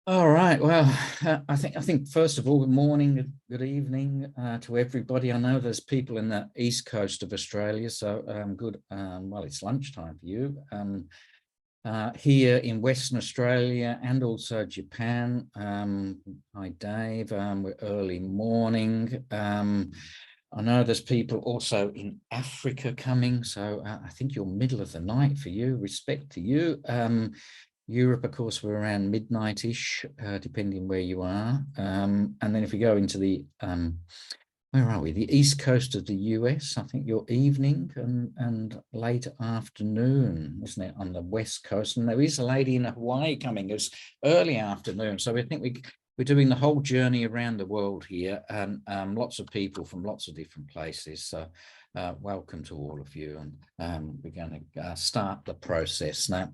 All right. Well, I think first of all, good morning, good evening to everybody. I know there's people in the east coast of Australia, so good. Well, it's lunchtime for you. Here in Western Australia and also Japan. Hi, Dave. We're early morning. I know there's people also in Africa coming, so I think you're middle of the night for you. Respect to you. Europe, of course, we're around midnight-ish, depending where you are. And then if we go into the, where are we? The east coast of the US, I think you're evening and late afternoon, isn't it, on the west coast? And there is a lady in Hawaii coming. It's early afternoon. So I think we're doing the whole journey around the world here, and lots of people from lots of different places. So welcome to all of you. And we're going to start the process now.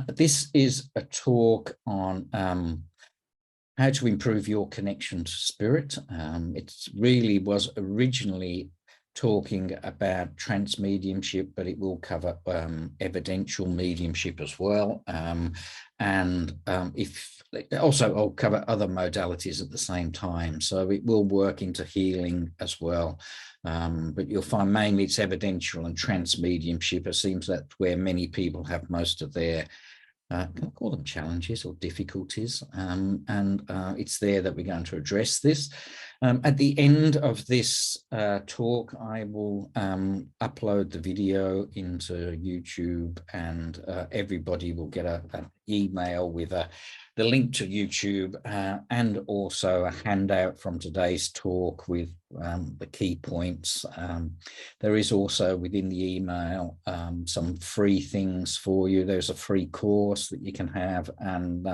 This is a talk on how to improve your connection to spirit. It really was originally talking about trance mediumship, but it will cover evidential mediumship as well. If also I'll cover other modalities at the same time. So it will work into healing as well. But you'll find mainly it's evidential and trance mediumship. It seems that's where many people have most of their can I call them challenges or difficulties? It's there that we're going to address this. At the end of this talk, I will upload the video into YouTube, and everybody will get an email with the link to YouTube and also a handout from today's talk with the key points. There is also within the email some free things for you. There's a free course that you can have, and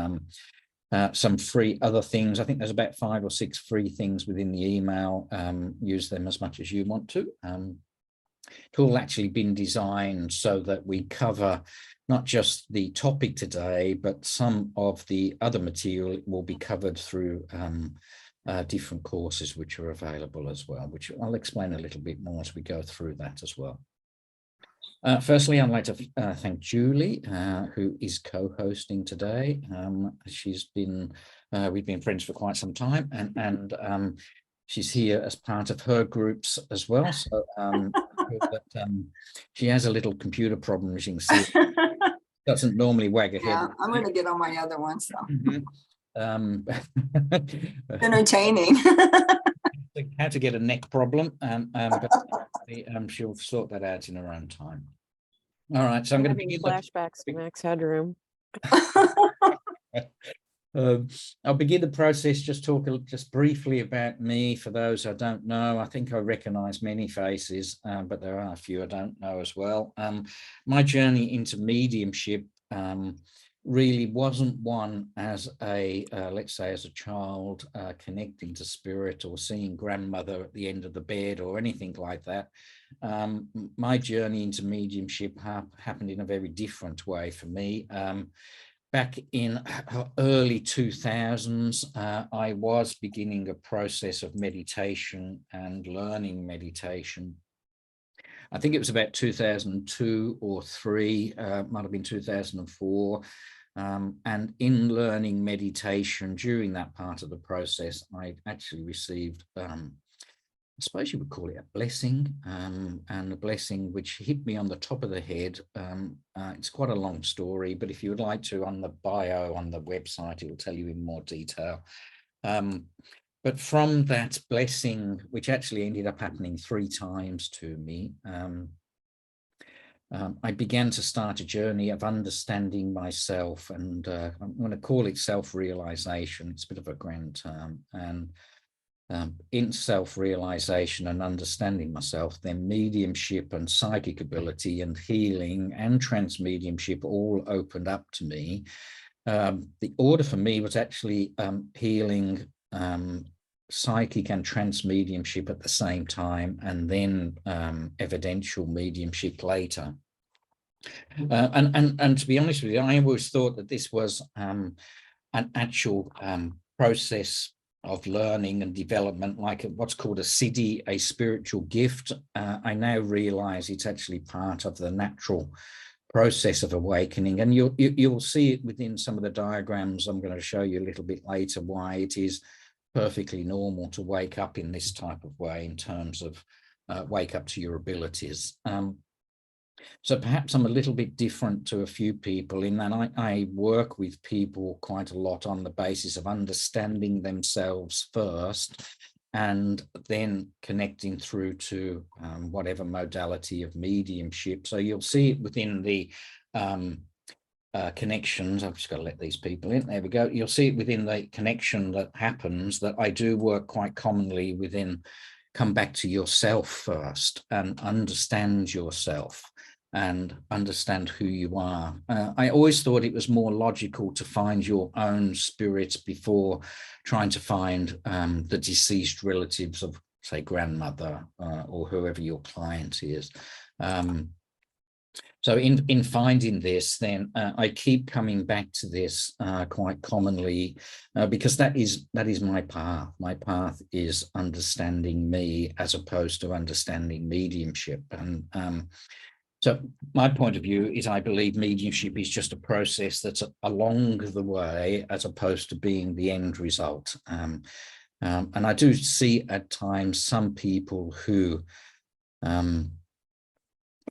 some free other things. I think there's about 5 or 6 free things within the email. Use them as much as you want to. It's all actually been designed so that we cover not just the topic today, but some of the other material will be covered through different courses which are available as well, which I'll explain a little bit more as we go through that as well. Firstly, I'd like to thank Julie, who is co-hosting today. She's been, we've been friends for quite some time, and she's here as part of her groups as well. So she has a little computer problem, as you can see. Doesn't normally wag her head. I'm going to get on my other one. So entertaining. How to get a neck problem, but she'll sort that out in her own time. All right, so I'm going to begin flashbacks to Max Headroom. I'll begin the process. Just briefly about me for those I don't know. I think I recognize many faces, but there are a few I don't know as well. My journey into mediumship really wasn't one as a, let's say, as a child connecting to spirit or seeing grandmother at the end of the bed or anything like that. My journey into mediumship happened in a very different way for me. Back in early 2000s, I was beginning a process of meditation and learning meditation. I think it was about 2002 or 3, might have been 2004. And in learning meditation during that part of the process, I actually received, I suppose you would call it a blessing, and a blessing which hit me on the top of the head. It's quite a long story, but if you would like to, on the bio on the website, it will tell you in more detail. But from that blessing, which actually ended up happening 3 times to me, I began to start a journey of understanding myself, and I'm going to call it self-realization. It's a bit of a grand term. And in self-realization and understanding myself, then mediumship and psychic ability and healing and trance mediumship all opened up to me. The order for me was actually healing, psychic and trance mediumship at the same time, and then evidential mediumship later. And to be honest with you, I always thought that this was an actual process of learning and development, like what's called a siddhi, a spiritual gift. I now realize it's actually part of the natural process of awakening, and you'll see it within some of the diagrams I'm going to show you a little bit later, why it is perfectly normal to wake up in this type of way in terms of wake up to your abilities. So perhaps I'm a little bit different to a few people in that I work with people quite a lot on the basis of understanding themselves first, and then connecting through to whatever modality of mediumship. So you'll see it within the connections. I've just got to let these people in. There we go. You'll see it within the connection that happens, that I do work quite commonly within come back to yourself first and understand yourself and understand who you are. I always thought it was more logical to find your own spirit before trying to find the deceased relatives of, say, grandmother or whoever your client is. So in finding this, then I keep coming back to this quite commonly because that is my path. My path is understanding me as opposed to understanding mediumship. And so my point of view is I believe mediumship is just a process that's along the way as opposed to being the end result. And I do see at times some people who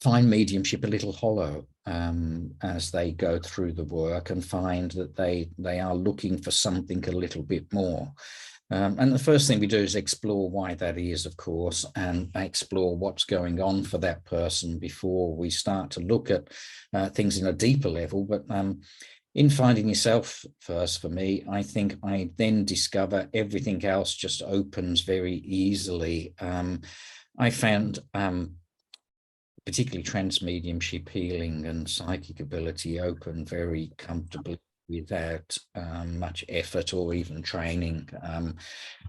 find mediumship a little hollow as they go through the work and find that they are looking for something a little bit more. And the first thing we do is explore why that is, of course, and explore what's going on for that person before we start to look at things in a deeper level. But in finding yourself first, for me, I think I then discover everything else just opens very easily. I found particularly transmediumship, healing and psychic ability open very comfortably without much effort or even training.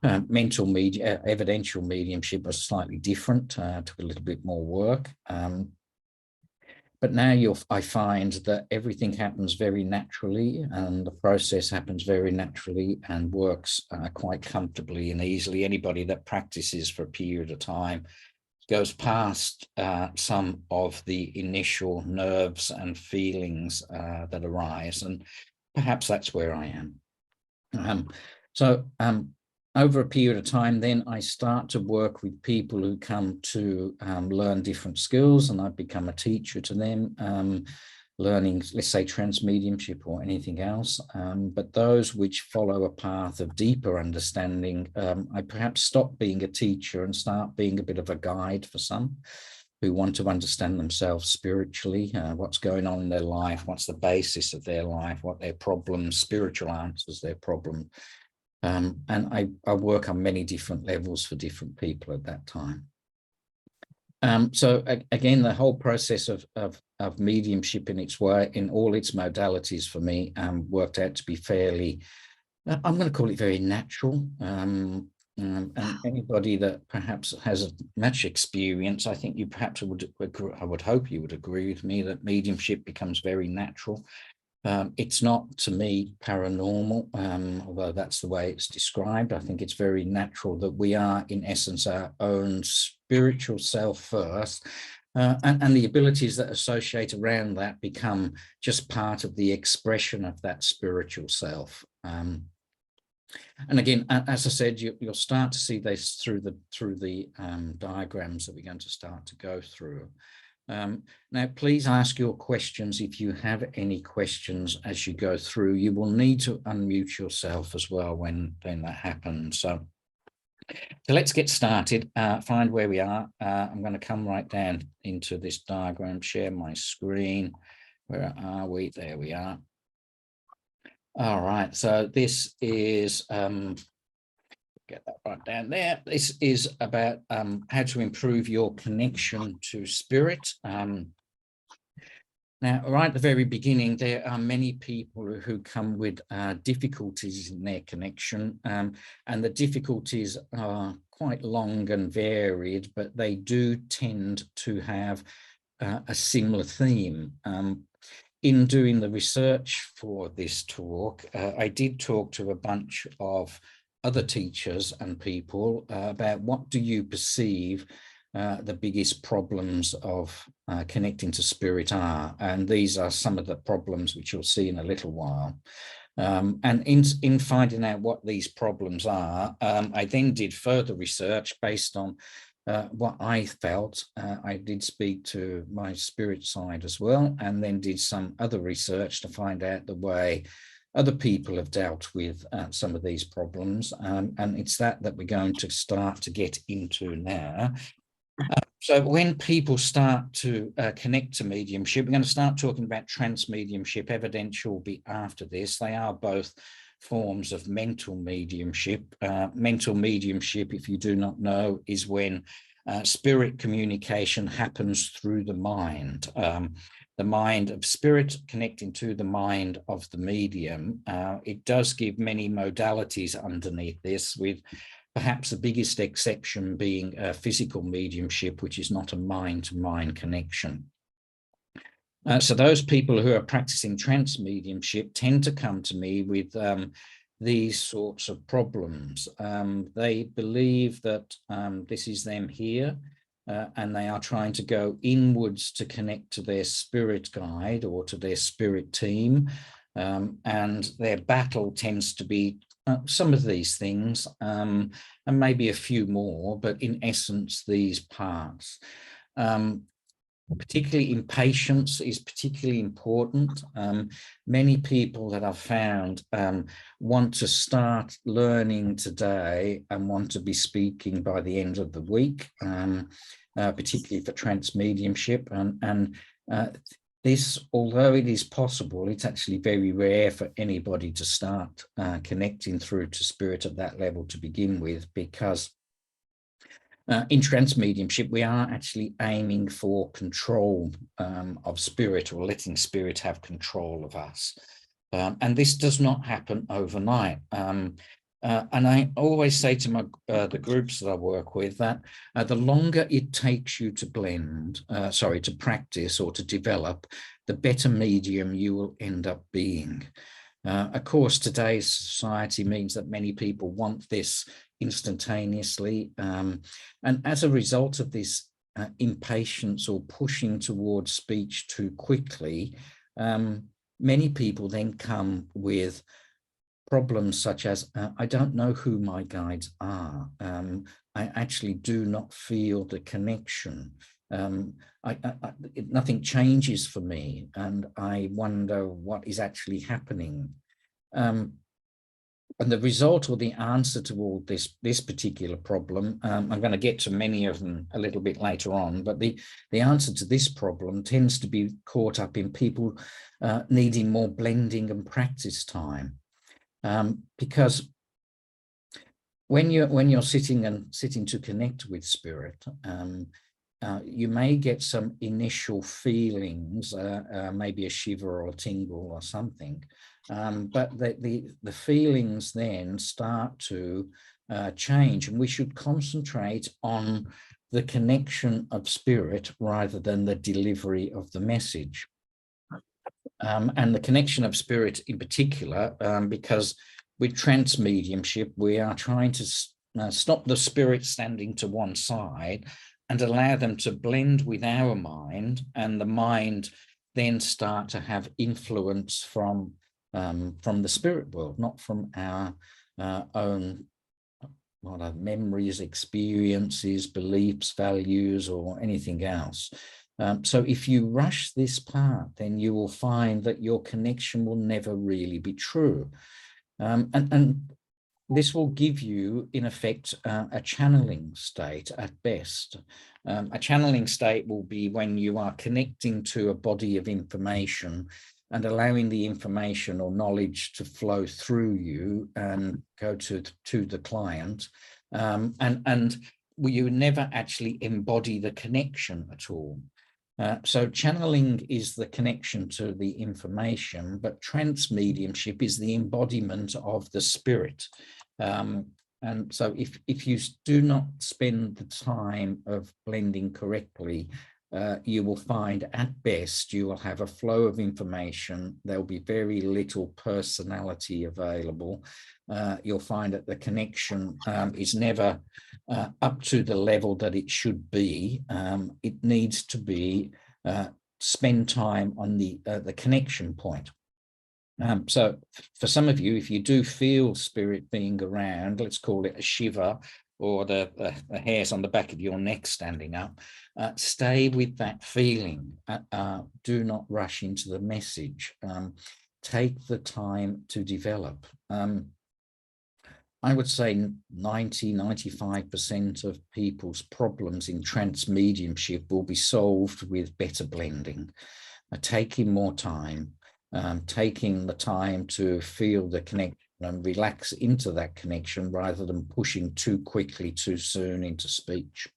Evidential mediumship was slightly different, took a little bit more work. But now I find that everything happens very naturally, and the process happens very naturally and works quite comfortably and easily. Anybody that practices for a period of time goes past some of the initial nerves and feelings that arise, and perhaps that's where I am. So over a period of time, then I start to work with people who come to learn different skills, and I become a teacher to them, learning, let's say, transmediumship or anything else. But those which follow a path of deeper understanding, I perhaps stop being a teacher and start being a bit of a guide for some who want to understand themselves spiritually, what's going on in their life, what's the basis of their life, what their problems, spiritual answers, their problem. And I work on many different levels for different people at that time. So again, the whole process of mediumship in its way, in all its modalities for me, worked out to be fairly, I'm going to call it very natural. And anybody that perhaps has much experience, I think you perhaps I would hope you would agree with me that mediumship becomes very natural. It's not, to me, paranormal, although that's the way it's described. I think it's very natural that we are, in essence, our own spiritual self first, and the abilities that associate around that become just part of the expression of that spiritual self. And again, as I said, you'll start to see this through the diagrams that we're going to start to go through. Now, please ask your questions if you have any questions as you go through. You will need to unmute yourself as well when that happens. So let's get started, find where we are. I'm going to come right down into this diagram, share my screen. Where are we? There we are. All right, so this is, get that right down there. This is about how to improve your connection to spirit. Now, right at the very beginning, there are many people who come with difficulties in their connection, and the difficulties are quite long and varied, but they do tend to have a similar theme. In doing the research for this talk, I did talk to a bunch of other teachers and people about what do you perceive the biggest problems of connecting to spirit are. And these are some of the problems which you'll see in a little while. And in finding out what these problems are, I then did further research based on what I felt. I did speak to my spirit side as well, and then did some other research to find out the way other people have dealt with some of these problems. And it's that we're going to start to get into now. So when people start to connect to mediumship, we're going to start talking about transmediumship. Evidential will be after this. They are both forms of mental mediumship. Mental mediumship, if you do not know, is when spirit communication happens through the mind of spirit connecting to the mind of the medium. It does give many modalities underneath this, with perhaps the biggest exception being physical mediumship, which is not a mind-to-mind connection. So those people who are practicing trance mediumship tend to come to me with these sorts of problems. They believe that this is them here, and they are trying to go inwards to connect to their spirit guide or to their spirit team. And their battle tends to be some of these things, and maybe a few more, but in essence, these parts. Particularly impatience is particularly important. Many people that I've found want to start learning today and want to be speaking by the end of the week, particularly for trance mediumship. And this, although it is possible, it's actually very rare for anybody to start connecting through to spirit at that level to begin with, because in trance mediumship, we are actually aiming for control of spirit, or letting spirit have control of us. And this does not happen overnight. And I always say to the groups that I work with that the longer it takes you to to practice or to develop, the better medium you will end up being. Of course, today's society means that many people want this instantaneously. And as a result of this impatience or pushing towards speech too quickly, many people then come with problems such as, I don't know who my guides are. I actually do not feel the connection. Nothing changes for me, and I wonder what is actually happening. And the result, or the answer to all this particular problem, I'm going to get to many of them a little bit later on, but the answer to this problem tends to be caught up in people needing more blending and practice time. Because when you're sitting to connect with spirit, you may get some initial feelings, maybe a shiver or a tingle or something, but the feelings then start to change, and we should concentrate on the connection of spirit rather than the delivery of the message. And the connection of spirit in particular, because with trance mediumship, we are trying to stop the spirit standing to one side and allow them to blend with our mind, and the mind then start to have influence from the spirit world, not from our own memories, experiences, beliefs, values, or anything else. So if you rush this part, then you will find that your connection will never really be true. And this will give you, in effect, a channeling state at best. A channeling state will be when you are connecting to a body of information and allowing the information or knowledge to flow through you and go to the client. And you never actually embody the connection at all. So channeling is the connection to the information, but trance mediumship is the embodiment of the spirit. And so if you do not spend the time of blending correctly you will find at best you will have a flow of information. There'll be very little personality available. You'll find that the connection is never up to the level that it should be. It needs to be spend time on the connection point. So for some of you, if you do feel spirit being around, let's call it a shiver, or the hairs on the back of your neck standing up, stay with that feeling. Do not rush into the message. Take the time to develop. I would say 90–95% of people's problems in trance mediumship will be solved with better blending, taking more time, taking the time to feel the connection and relax into that connection rather than pushing too quickly, too soon into speech.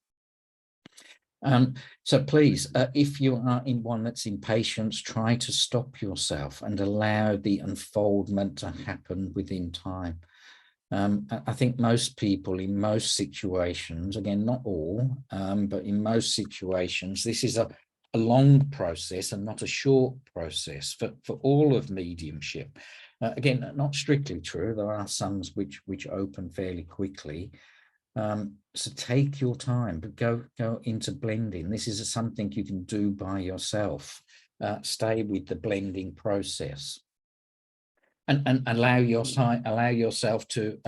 So please, if you are in one that's impatient, try to stop yourself and allow the unfoldment to happen within time. I think most people in most situations, again, not all, but in most situations, this is a long process and not a short process for all of mediumship. Again, not strictly true. There are some which open fairly quickly. So take your time, but go into blending. This is something you can do by yourself. Stay with the blending process. And allow yourself to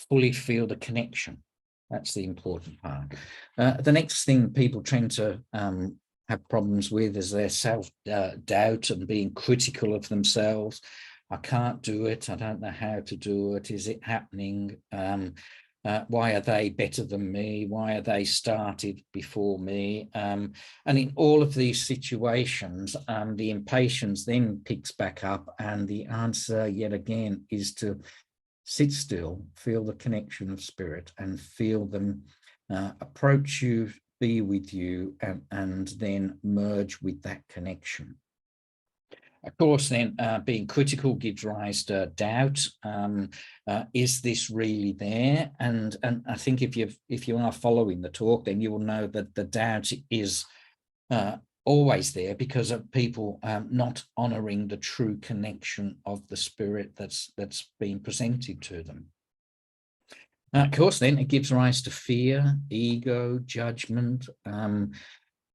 fully feel the connection. That's the important part. The next thing people tend to have problems with is their self-doubt and being critical of themselves. I can't do it. I don't know how to do it. Is it happening? Why are they better than me? Why are they started before me? And in all of these situations, the impatience then picks back up, and the answer yet again is to sit still, feel the connection of spirit, and feel them approach you, be with you, and then merge with that connection. Of course, then being critical gives rise to doubt. Is this really there? And I think if you are following the talk, then you will know that the doubt is always there because of people not honouring the true connection of the spirit that's being presented to them. Of course, then it gives rise to fear, ego, judgment.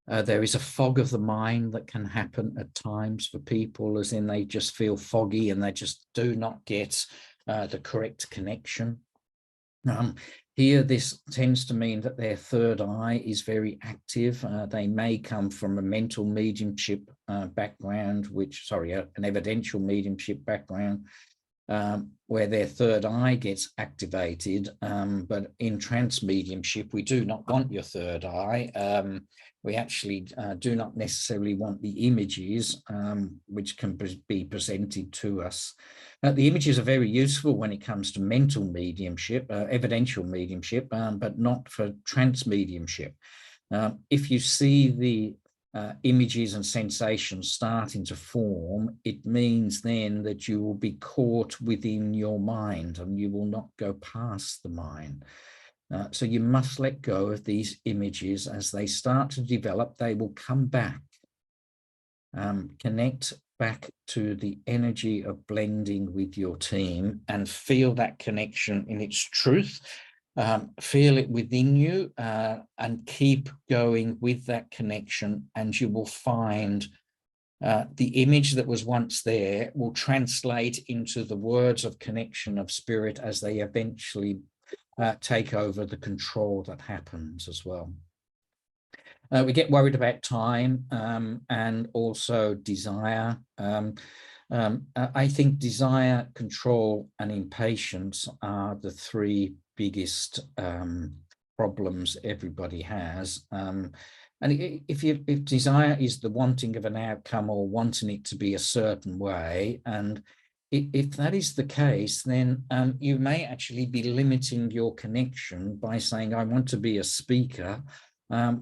There is a fog of the mind that can happen at times for people, as in they just feel foggy and they just do not get the correct connection. Here, this tends to mean that their third eye is very active. They may come from a mental mediumship background, an evidential mediumship background, where their third eye gets activated. But in trance mediumship, we do not want your third eye. We actually do not necessarily want the images which can be presented to us. The images are very useful when it comes to mental mediumship, evidential mediumship, but not for trance mediumship. If you see the images and sensations starting to form, it means then that you will be caught within your mind and you will not go past the mind. So you must let go of these images. As they start to develop, they will come back. Connect back to the energy of blending with your team and feel that connection in its truth. Feel it within you and keep going with that connection, and you will find the image that was once there will translate into the words of connection of spirit as they eventually take over the control that happens as well. We get worried about time and also desire. I think desire, control, and impatience are the three biggest problems everybody has. And if desire is the wanting of an outcome or wanting it to be a certain way, and if that is the case, then you may actually be limiting your connection by saying, I want to be a speaker,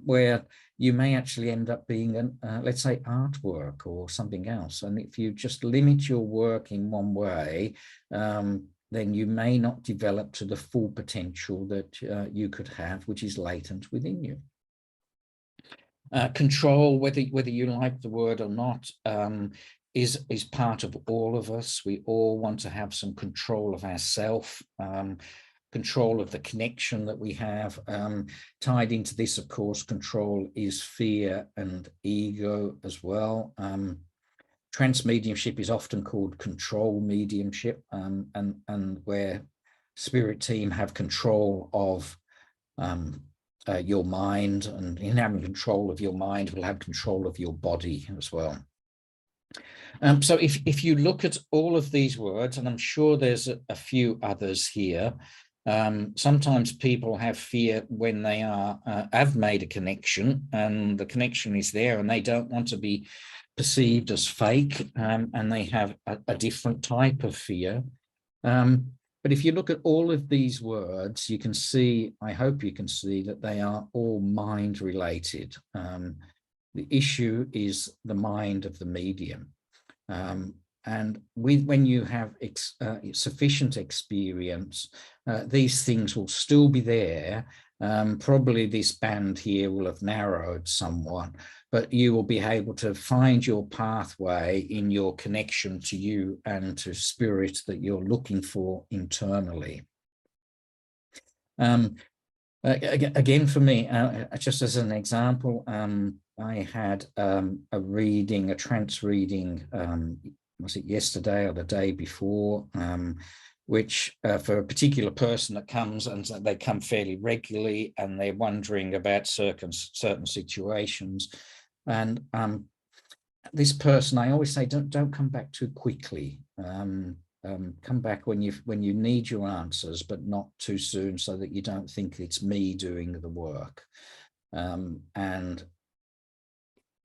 where you may actually end up being, let's say, artwork or something else. And if you just limit your work in one way, then you may not develop to the full potential that you could have, which is latent within you. Control, whether you like the word or not, is part of all of us. We all want to have some control of ourselves, control of the connection that we have. Tied into this, of course, control is fear and ego as well. Trance mediumship is often called control mediumship, and where spirit team have control of your mind, and in having control of your mind, will have control of your body as well. So if you look at all of these words, and I'm sure there's a few others here, sometimes people have fear when they have made a connection, and the connection is there, and they don't want to be perceived as fake, and they have a different type of fear. But if you look at all of these words, you can see, I hope you can see, that they are all mind related. The issue is the mind of the medium. And when you have sufficient experience, these things will still be there. Probably this band here will have narrowed somewhat, but you will be able to find your pathway in your connection to you and to spirit that you're looking for internally. Again, for me, just as an example, I had a reading, a trance reading, was it yesterday or the day before, which for a particular person that comes, and they come fairly regularly, and they're wondering about certain situations. And this person, I always say, don't come back too quickly. Come back when you need your answers, but not too soon, so that you don't think it's me doing the work. And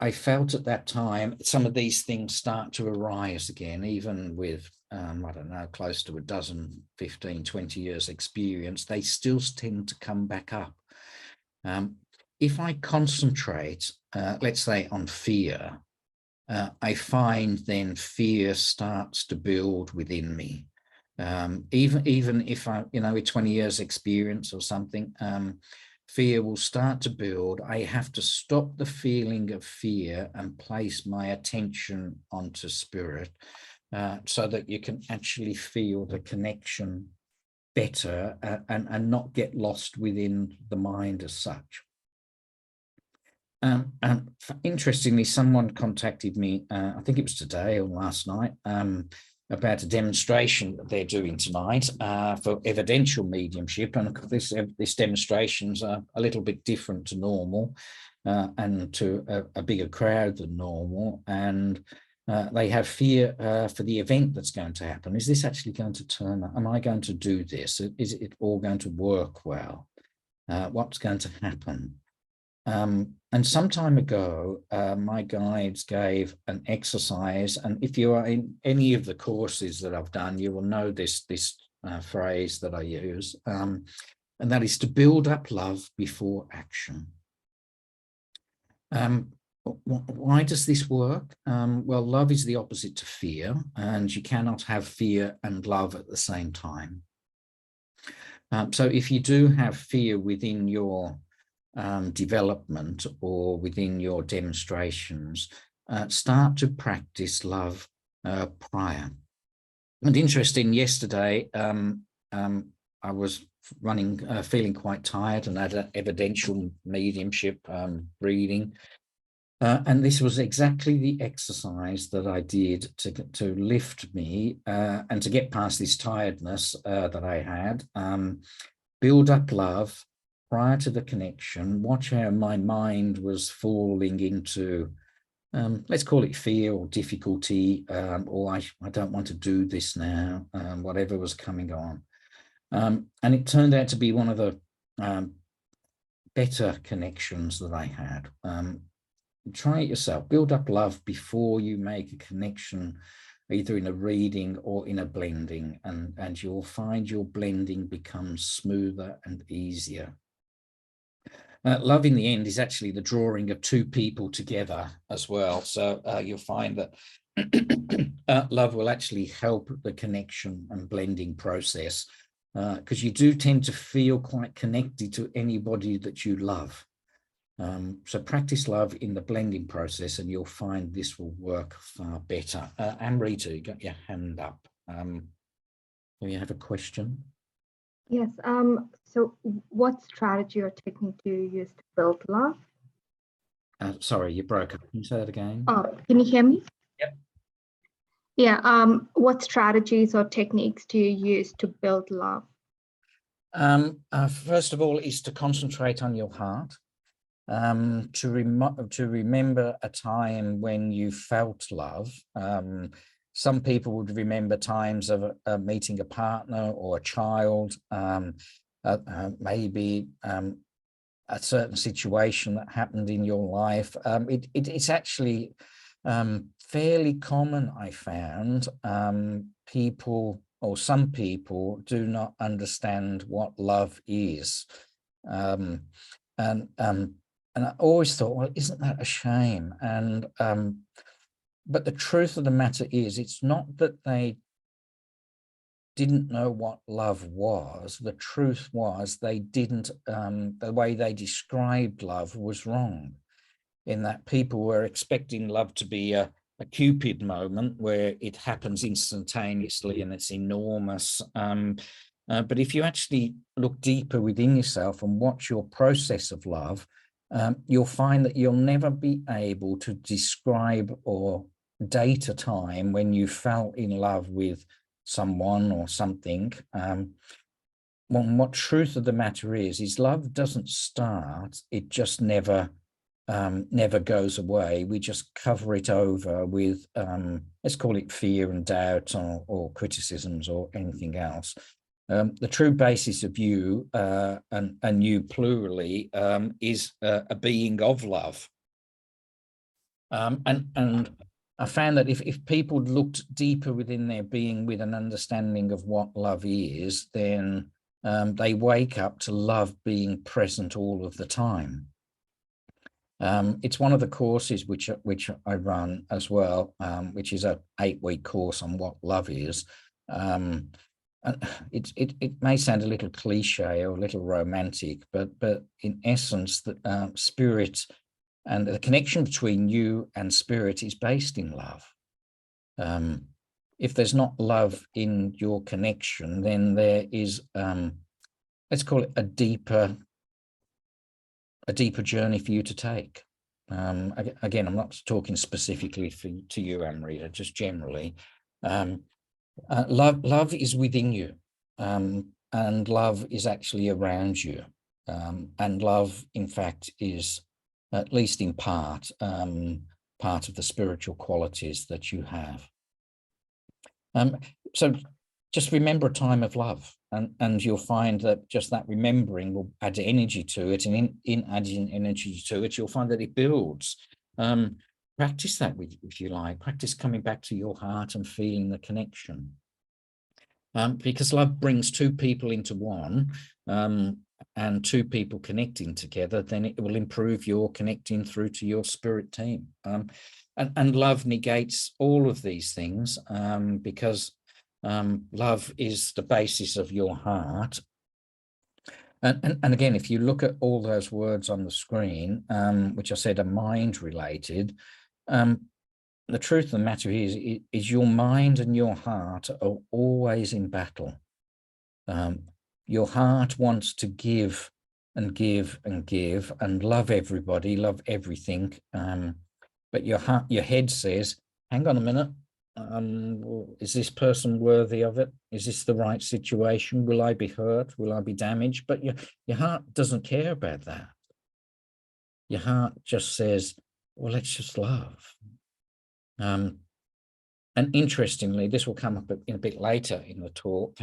I felt at that time some of these things start to arise again, even with I don't know, close to a dozen, 15, 20 years experience. They still tend to come back up. If I concentrate, let's say, on fear, I find then fear starts to build within me. Even if I, with 20 years experience or something, fear will start to build. I have to stop the feeling of fear and place my attention onto spirit, so that you can actually feel the connection better, and not get lost within the mind as such. And interestingly, someone contacted me, I think it was today or last night, about a demonstration that they're doing tonight for evidential mediumship. And this demonstration's a little bit different to normal, and to a bigger crowd than normal. And they have fear for the event that's going to happen. Is this actually going to turn up? Am I going to do this? Is it all going to work well? What's going to happen? And some time ago, my guides gave an exercise, and if you are in any of the courses that I've done, you will know this phrase that I use, and that is to build up love before action. Why does this work? Well, love is the opposite to fear, and you cannot have fear and love at the same time. So if you do have fear within your development or within your demonstrations, start to practice love prior. And interesting, yesterday I was feeling quite tired, and had an evidential mediumship reading, and this was exactly the exercise that I did to lift me and to get past this tiredness that I had. Build up love prior to the connection. Watch how my mind was falling into, let's call it fear or difficulty, or I don't want to do this now, whatever was coming on. And it turned out to be one of the better connections that I had. Try it yourself. Build up love before you make a connection, either in a reading or in a blending, and you'll find your blending becomes smoother and easier. Love in the end is actually the drawing of two people together as well. So you'll find that love will actually help the connection and blending process, because you do tend to feel quite connected to anybody that you love. So practice love in the blending process and you'll find this will work far better. Amrita, you got your hand up. Do you have a question? Yes. So what strategy or technique do you use to build love? Sorry, you broke up. Can you say that again? Oh, can you hear me? Yep. Yeah. What strategies or techniques do you use to build love? First of all, is to concentrate on your heart. To remember a time when you felt love. Some people would remember times of meeting a partner or a child, maybe a certain situation that happened in your life. It's actually fairly common, I found. People, or some people, do not understand what love is. And I always thought, well, isn't that a shame? And but the truth of the matter is, it's not that they didn't know what love was. The truth was they didn't, the way they described love was wrong, in that people were expecting love to be a Cupid moment where it happens instantaneously and it's enormous. But if you actually look deeper within yourself and watch your process of love, you'll find that you'll never be able to describe or date a time when you fell in love with someone or something. What truth of the matter is love doesn't start, it just never goes away. We just cover it over with, let's call it fear and doubt or criticisms or anything else. The true basis of you, and you plurally, is a being of love. And I found that if people looked deeper within their being with an understanding of what love is, then they wake up to love being present all of the time. It's one of the courses which I run as well, which is a 8-week course on what love is. It may sound a little cliche or a little romantic, but in essence, the spirit and the connection between you and spirit is based in love. If there's not love in your connection, then there is, let's call it a deeper journey for you to take. Again, I'm not talking specifically to you, Amrita, just generally. Love is within you, and love is actually around you. And love, in fact, is, at least in part, part of the spiritual qualities that you have. So just remember a time of love, and you'll find that just that remembering will add energy to it, and in adding energy to it, you'll find that it builds. Practice that, if you like. Practice coming back to your heart and feeling the connection. Because love brings two people into one, and two people connecting together, then it will improve your connecting through to your spirit team. And love negates all of these things, because love is the basis of your heart. And again, if you look at all those words on the screen, which I said are mind related, the truth of the matter is your mind and your heart are always in battle. Your heart wants to give and give and give and love everybody, love everything. But your head says, hang on a minute. Is this person worthy of it? Is this the right situation? Will I be hurt? Will I be damaged? But your heart doesn't care about that. Your heart just says, well, let's just love. And interestingly, this will come up in a bit later in the talk,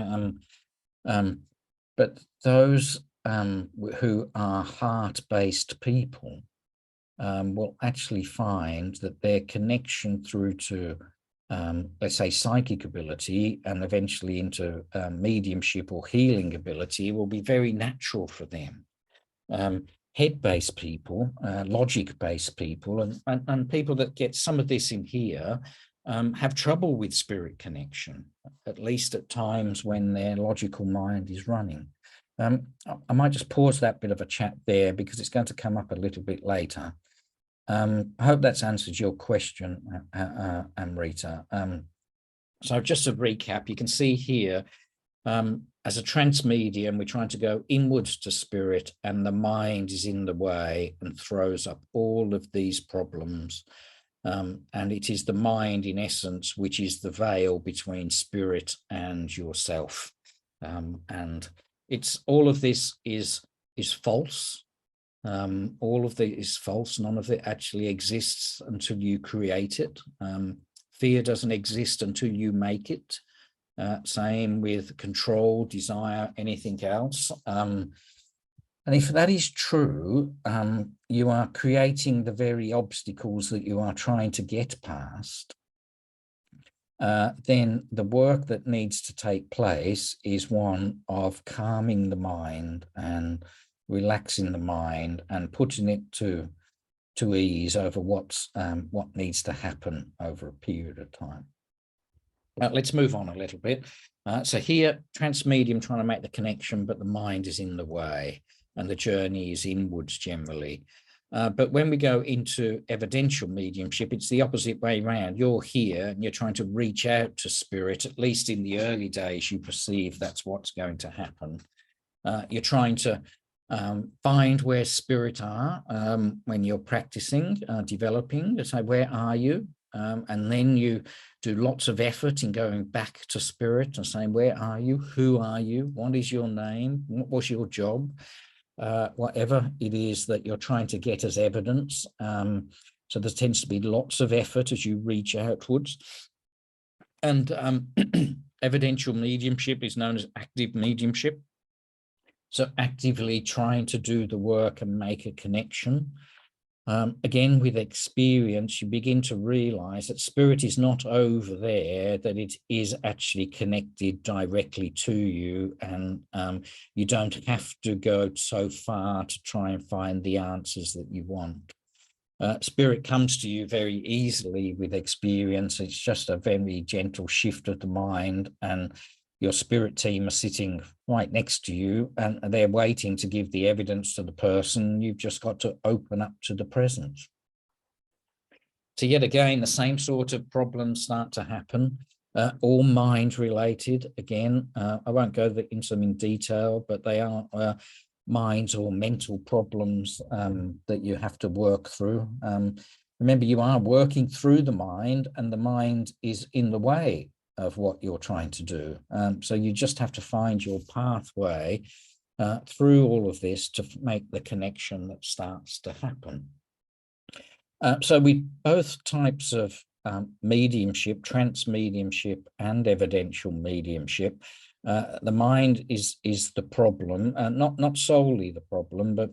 but those who are heart-based people will actually find that their connection through to, let's say, psychic ability and eventually into mediumship or healing ability will be very natural for them. Head-based people, logic-based people, and people that get some of this in here have trouble with spirit connection, at least at times when their logical mind is running. I might just pause that bit of a chat there because it's going to come up a little bit later. I hope that's answered your question, Amrita. So just to recap, you can see here, as a trance medium, we're trying to go inwards to spirit, and the mind is in the way and throws up all of these problems. And it is the mind, in essence, which is the veil between spirit and yourself. And it's all of this is false. All of it is false. None of it actually exists until you create it. Fear doesn't exist until you make it. Same with control, desire, anything else. And if that is true, you are creating the very obstacles that you are trying to get past. Then the work that needs to take place is one of calming the mind and relaxing the mind and putting it to ease over what needs to happen over a period of time. Let's move on a little bit. So here, trance medium trying to make the connection, but the mind is in the way and the journey is inwards generally. But when we go into evidential mediumship, it's the opposite way around. You're here and you're trying to reach out to spirit. At least in the early days, you perceive that's what's going to happen. You're trying to find where spirit are when you're practicing, developing, to say, where are you? And then you do lots of effort in going back to spirit and saying, where are you? Who are you? What is your name? What was your job? Whatever it is that you're trying to get as evidence. So there tends to be lots of effort as you reach outwards. And evidential mediumship is known as active mediumship. So actively trying to do the work and make a connection. Again, with experience, you begin to realize that spirit is not over there, that it is actually connected directly to you, and you don't have to go so far to try and find the answers that you want. Spirit comes to you very easily with experience. It's just a very gentle shift of the mind, and your spirit team are sitting right next to you and they're waiting to give the evidence to the person. You've just got to open up to the present. So yet again, the same sort of problems start to happen, all mind related. Again, I won't go into them in detail, but they are minds or mental problems that you have to work through. Remember, you are working through the mind and the mind is in the way of what you're trying to do. So you just have to find your pathway through all of this to make the connection that starts to happen. So with both types of mediumship, trance mediumship and evidential mediumship, the mind is the problem, not solely the problem, but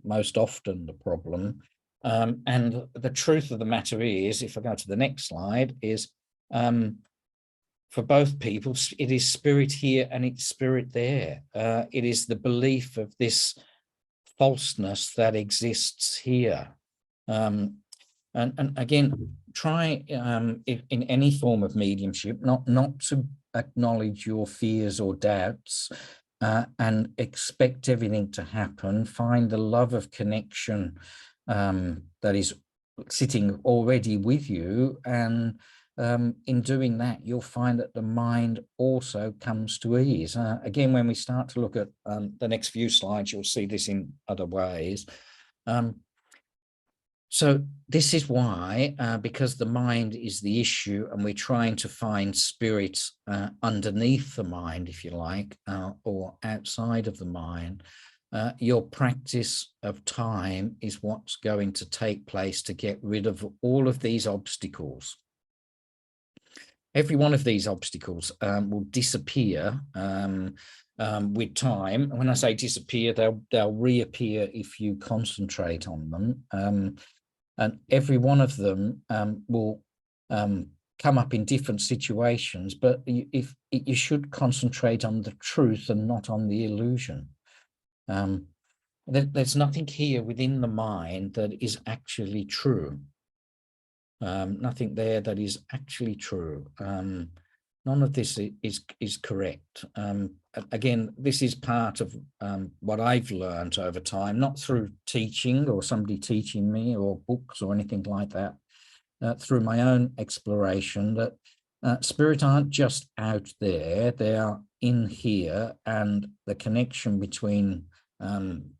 most often the problem. And the truth of the matter is, if I go to the next slide, is for both people, it is spirit here and it's spirit there. It is the belief of this falseness that exists here. And again, try in any form of mediumship, not to acknowledge your fears or doubts and expect everything to happen. Find the love of connection that is sitting already with you, and in doing that, you'll find that the mind also comes to ease. Again, when we start to look at the next few slides, you'll see this in other ways. So this is why, because the mind is the issue and we're trying to find spirit underneath the mind, if you like, or outside of the mind, your practice of time is what's going to take place to get rid of all of these obstacles. Every one of these obstacles will disappear with time. When I say disappear, they'll reappear if you concentrate on them. And every one of them will come up in different situations, but you should concentrate on the truth and not on the illusion. There's nothing here within the mind that is actually true. Nothing there that is actually true. none of this is correct. Again, this is part of what I've learned over time, not through teaching or somebody teaching me or books or anything like that, through my own exploration, that spirit aren't just out there, they are in here, and the connection between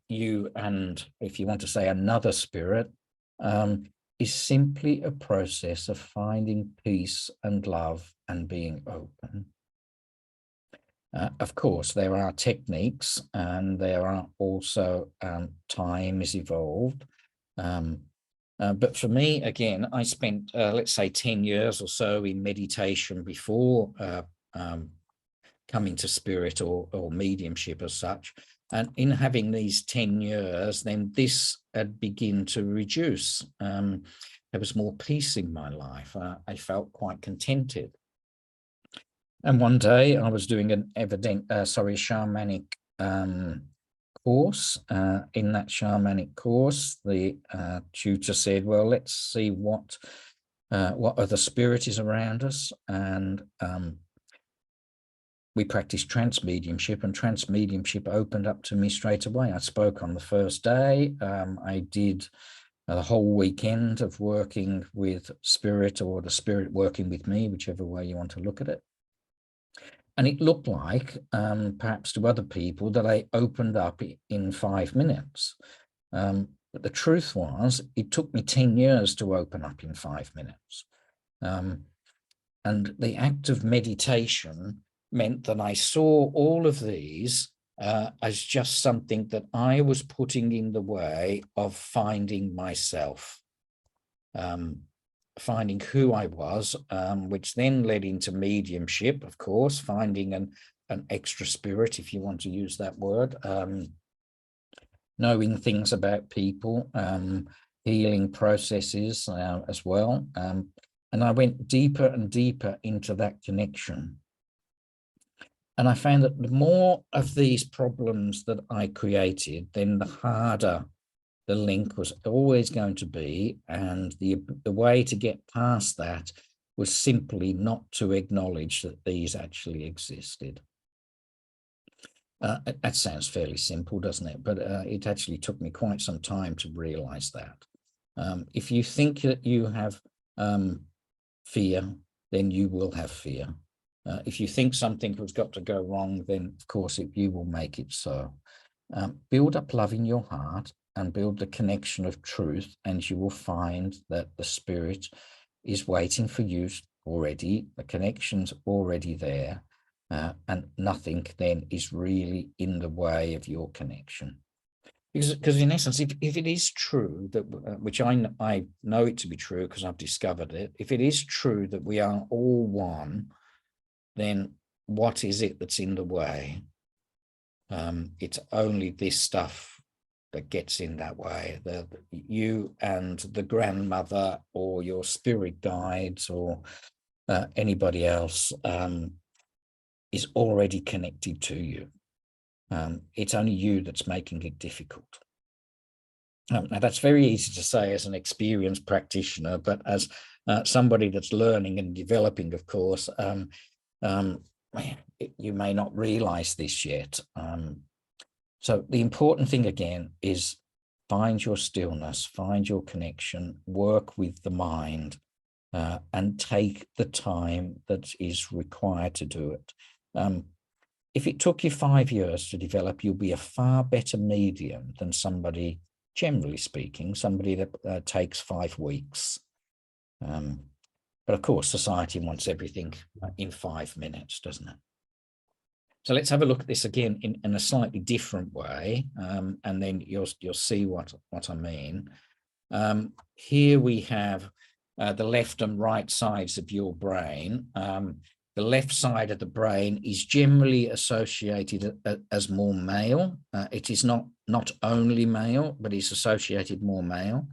you and, if you want to say, another spirit, is simply a process of finding peace and love and being open. Of course, there are techniques, and there are also time is evolved. But for me, again, I spent, let's say, 10 years or so in meditation before coming to spirit or mediumship as such. And in having these 10 years, then this had begun to reduce. There was more peace in my life. I felt quite contented. And one day I was doing an shamanic course. In that shamanic course, the tutor said, well, let's see what other spirit is around us. And we practiced trance mediumship, and trance mediumship opened up to me straight away. I spoke on the first day. I did the whole weekend of working with spirit, or the spirit working with me, whichever way you want to look at it. And it looked like, perhaps to other people, that I opened up in 5 minutes. But the truth was, it took me 10 years to open up in 5 minutes. And the act of meditation meant that I saw all of these as just something that I was putting in the way of finding myself, finding who I was, which then led into mediumship, of course, finding an extra spirit, if you want to use that word, knowing things about people, healing processes as well. And I went deeper and deeper into that connection. And I found that the more of these problems that I created, then the harder the link was always going to be. And the way to get past that was simply not to acknowledge that these actually existed. That sounds fairly simple, doesn't it? But it actually took me quite some time to realize that. If you think that you have fear, then you will have fear. If you think something has got to go wrong, then of course you will make it so. Build up love in your heart and build the connection of truth, and you will find that the spirit is waiting for you already. The connection's already there, and nothing then is really in the way of your connection. Because in essence, if it is true that, which I know it to be true because I've discovered it, if it is true that we are all one, then what is it that's in the way? It's only this stuff that gets in that way. You and the grandmother or your spirit guides or anybody else is already connected to you. It's only you that's making it difficult. Now, that's very easy to say as an experienced practitioner, but as somebody that's learning and developing, of course, you may not realize this yet. So the important thing, again, is find your stillness, find your connection, work with the mind, and take the time that is required to do it. If it took you 5 years to develop, you'll be a far better medium than somebody, generally speaking, somebody that takes 5 weeks. But of course, society wants everything in 5 minutes, doesn't it? So let's have a look at this again in a slightly different way, and then you'll see what I mean. Here we have the left and right sides of your brain. The left side of the brain is generally associated as more male. It is not only male, but it's associated more male.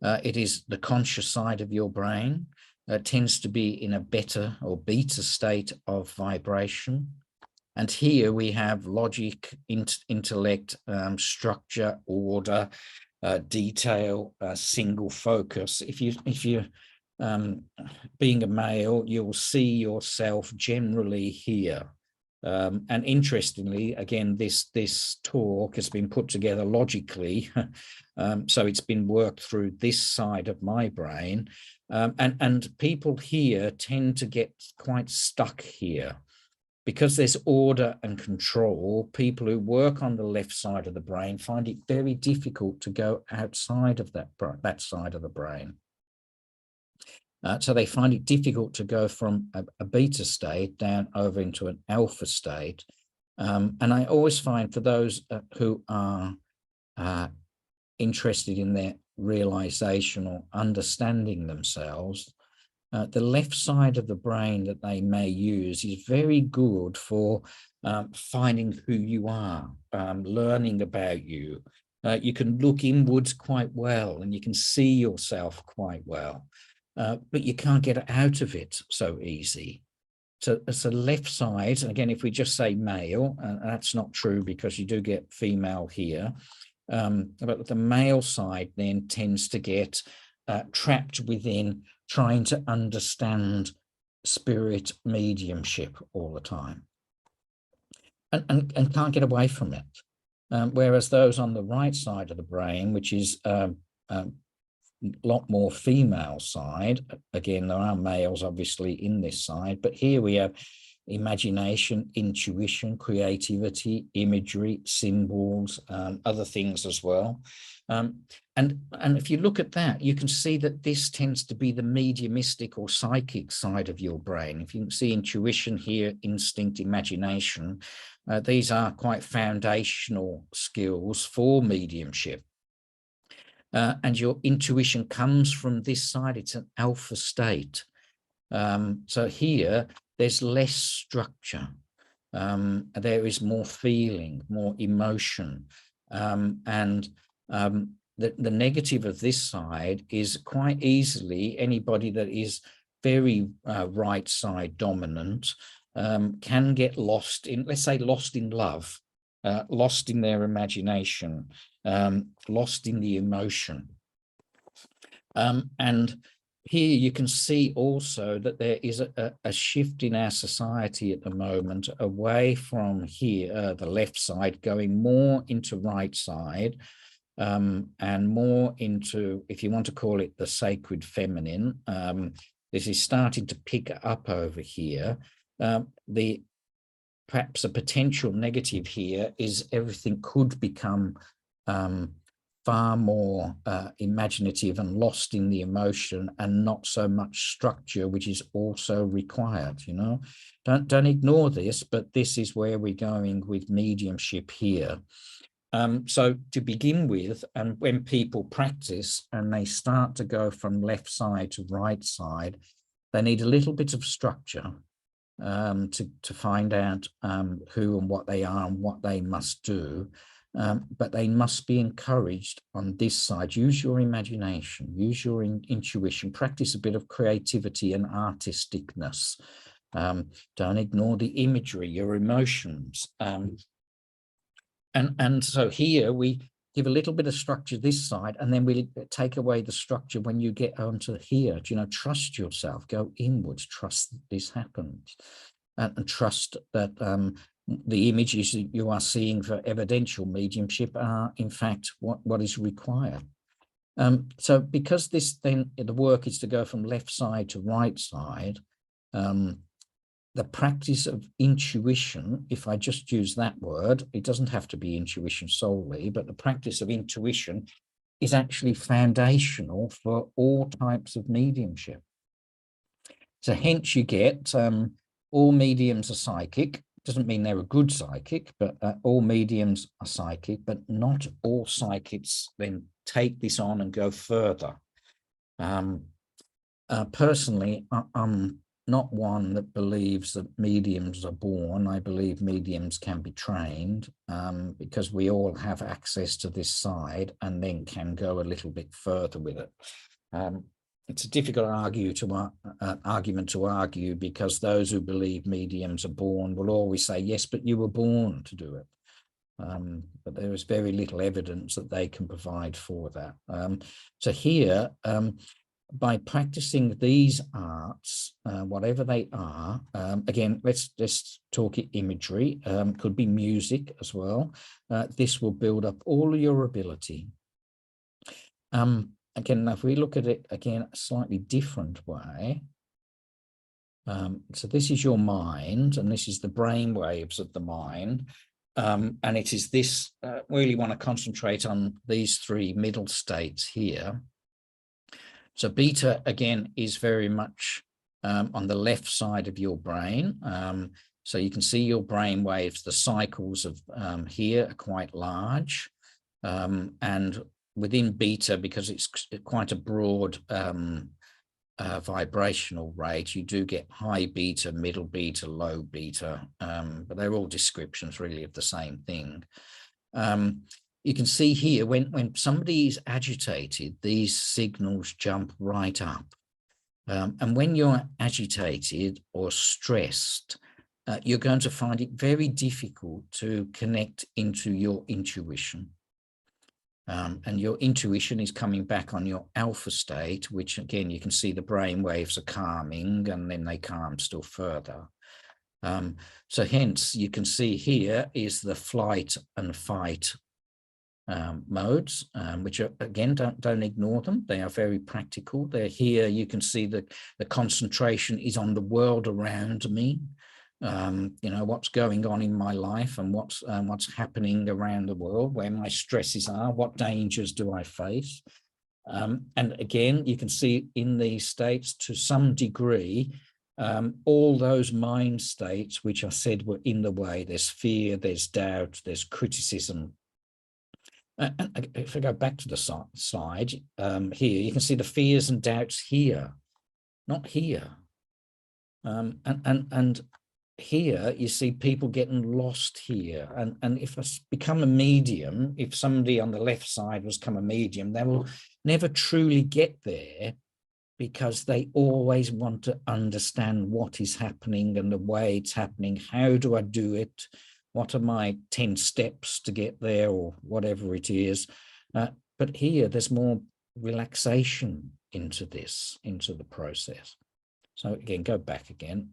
It is the conscious side of your brain. Tends to be in a beta or beta state of vibration. And here we have logic, intellect, structure, order, detail, single focus. If you being a male, you'll see yourself generally here. And interestingly, again, this talk has been put together logically. So it's been worked through this side of my brain. And people here tend to get quite stuck here. Because there's order and control, people who work on the left side of the brain find it very difficult to go outside of that side of the brain. So they find it difficult to go from a beta state down over into an alpha state. And I always find for those who are interested in their realization or understanding themselves, the left side of the brain that they may use is very good for finding who you are, learning about you. You can look inwards quite well and you can see yourself quite well, but you can't get out of it so easy. So it's the left side, and again, if we just say male, that's not true because you do get female here, but the male side then tends to get trapped within trying to understand spirit mediumship all the time and can't get away from it. Whereas those on the right side of the brain, which is a lot more female side, again, there are males obviously in this side, but here we have imagination, intuition, creativity, imagery, symbols, other things as well. And if you look at that, you can see that this tends to be the mediumistic or psychic side of your brain. If you can see intuition here, instinct, imagination, these are quite foundational skills for mediumship. And your intuition comes from this side. It's an alpha state. So here, there's less structure. There is more feeling, more emotion. The negative of this side is quite easily anybody that is very right side dominant can get lost in, let's say, lost in love, lost in their imagination, lost in the emotion. And here you can see also that there is a shift in our society at the moment away from here, the left side, going more into right side, and more into, if you want to call it the sacred feminine. This is starting to pick up over here. Perhaps a potential negative here is everything could become far more imaginative and lost in the emotion and not so much structure, which is also required. You know, don't ignore this, but this is where we're going with mediumship here. So to begin with, and when people practice and they start to go from left side to right side, they need a little bit of structure to find out who and what they are and what they must do. But they must be encouraged on this side. Use your imagination, use your intuition, practice a bit of creativity and artisticness. Don't ignore the imagery, your emotions. And so here we give a little bit of structure this side, and then we take away the structure when you get onto here. You know, trust yourself, go inwards, trust that this happens, and trust that the images that you are seeing for evidential mediumship are in fact what is required. So because this then, the work is to go from left side to right side, the practice of intuition, if I just use that word, it doesn't have to be intuition solely, but the practice of intuition is actually foundational for all types of mediumship. So hence you get all mediums are psychic. Doesn't mean they're a good psychic, but all mediums are psychic, but not all psychics then take this on and go further. Personally, I'm not one that believes that mediums are born. I believe mediums can be trained because we all have access to this side and then can go a little bit further with it. It's a difficult argument to argue because those who believe mediums are born will always say, yes, but you were born to do it. But there is very little evidence that they can provide for that. So here, by practicing these arts, whatever they are, again, let's talk imagery, could be music as well. This will build up all your ability. Again, if we look at it again a slightly different way, so this is your mind, and this is the brain waves of the mind. And it is this, really want to concentrate on these three middle states here. So beta, again, is very much on the left side of your brain. So you can see your brain waves, the cycles of here are quite large. And within beta, because it's quite a broad vibrational rate, you do get high beta, middle beta, low beta, but they're all descriptions really of the same thing. You can see here when somebody is agitated, these signals jump right up. And when you're agitated or stressed, you're going to find it very difficult to connect into your intuition. And your intuition is coming back on your alpha state, which again, you can see the brain waves are calming and then they calm still further. So hence you can see here is the flight and fight modes, which are, again, don't ignore them. They are very practical. They're here. You can see that the concentration is on the world around me. You know, what's going on in my life and what's happening around the world, where my stresses are, what dangers do I face. And again, you can see in these states to some degree, all those mind states, which I said were in the way. There's fear, there's doubt, there's criticism. And if I go back to the slide, here, you can see the fears and doubts here, not here. And here you see people getting lost here. And if I become a medium, if somebody on the left side was become a medium, they will never truly get there, because they always want to understand what is happening and the way it's happening. How do I do it? What are my 10 steps to get there, or whatever it is? But here there's more relaxation into this, into the process. So again, go back again.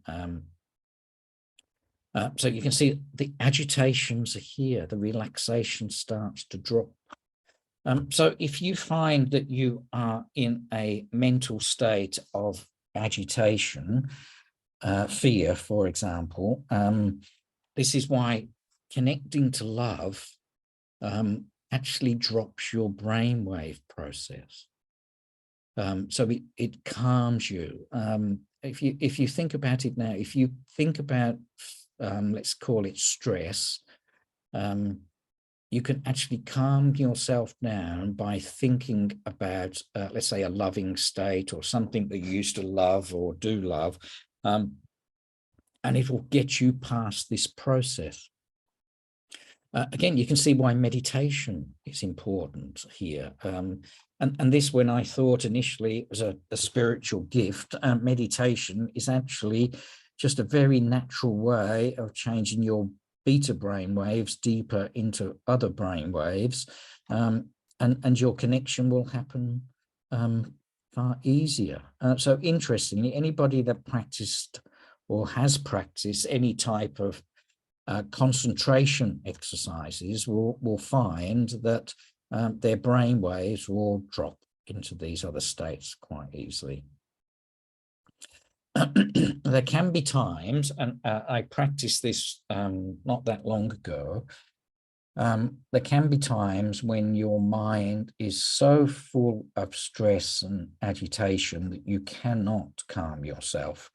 So you can see the agitations are here, the relaxation starts to drop. So if you find that you are in a mental state of agitation, fear, for example, this is why connecting to love actually drops your brainwave process. So it calms you. If you think about it now, if you think about, let's call it stress, you can actually calm yourself down by thinking about, let's say, a loving state or something that you used to love or do love, and it will get you past this process. Again, you can see why meditation is important here. And this, when I thought initially it was a spiritual gift, meditation is actually just a very natural way of changing your beta brain waves deeper into other brain waves, and your connection will happen far easier. So interestingly, anybody that practiced or has practiced any type of concentration exercises will find that their brain waves will drop into these other states quite easily. There can be times, and I practiced this not that long ago, there can be times when your mind is so full of stress and agitation that you cannot calm yourself.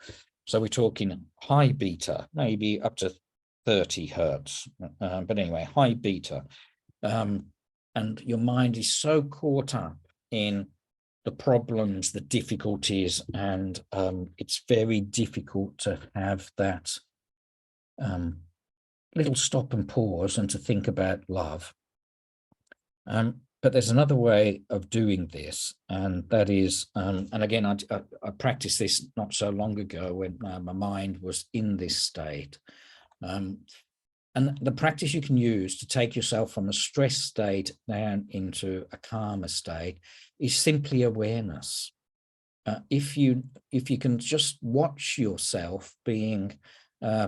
So we're talking high beta, maybe up to 30 hertz, but anyway, high beta. And your mind is so caught up in the problems, the difficulties, and it's very difficult to have that little stop and pause and to think about love. But there's another way of doing this, and that is, and again, I practiced this not so long ago when my mind was in this state. And the practice you can use to take yourself from a stress state down into a calmer state is simply awareness. if you can just watch yourself being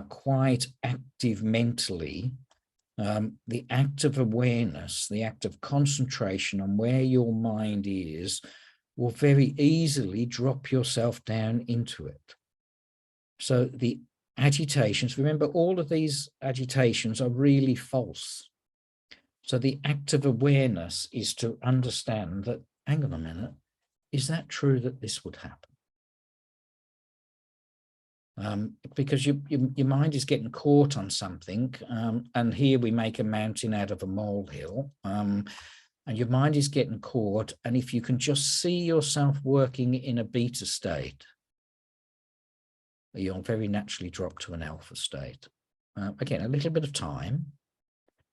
quite active mentally, the act of awareness, the act of concentration on where your mind is, will very easily drop yourself down into it. So the agitations, remember, all of these agitations are really false. So the act of awareness is to understand that, hang on a minute, is that true that this would happen? Because your mind is getting caught on something, and here we make a mountain out of a molehill, and your mind is getting caught, and if you can just see yourself working in a beta state, you'll very naturally drop to an alpha state. Again, a little bit of time,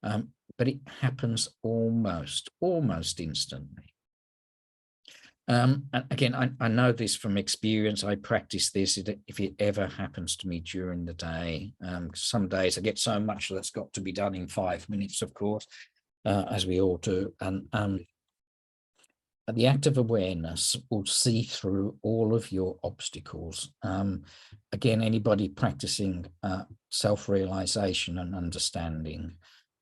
but it happens almost instaantly. And again, I know this from experience. I practice this if it ever happens to me during the day. Some days I get so much that's got to be done in 5 minutes, of course, as we all do. And the act of awareness will see through all of your obstacles. Again, anybody practicing self-realization and understanding,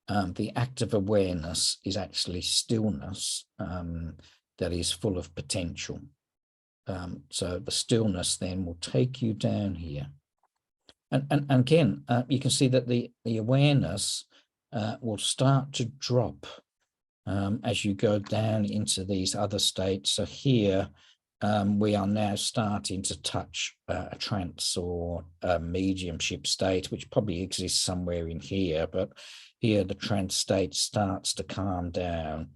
the act of awareness is actually stillness that is full of potential. So the stillness then will take you down here. And again, you can see that the awareness will start to drop as you go down into these other states. So here we are now starting to touch a trance or a mediumship state, which probably exists somewhere in here, but here the trance state starts to calm down.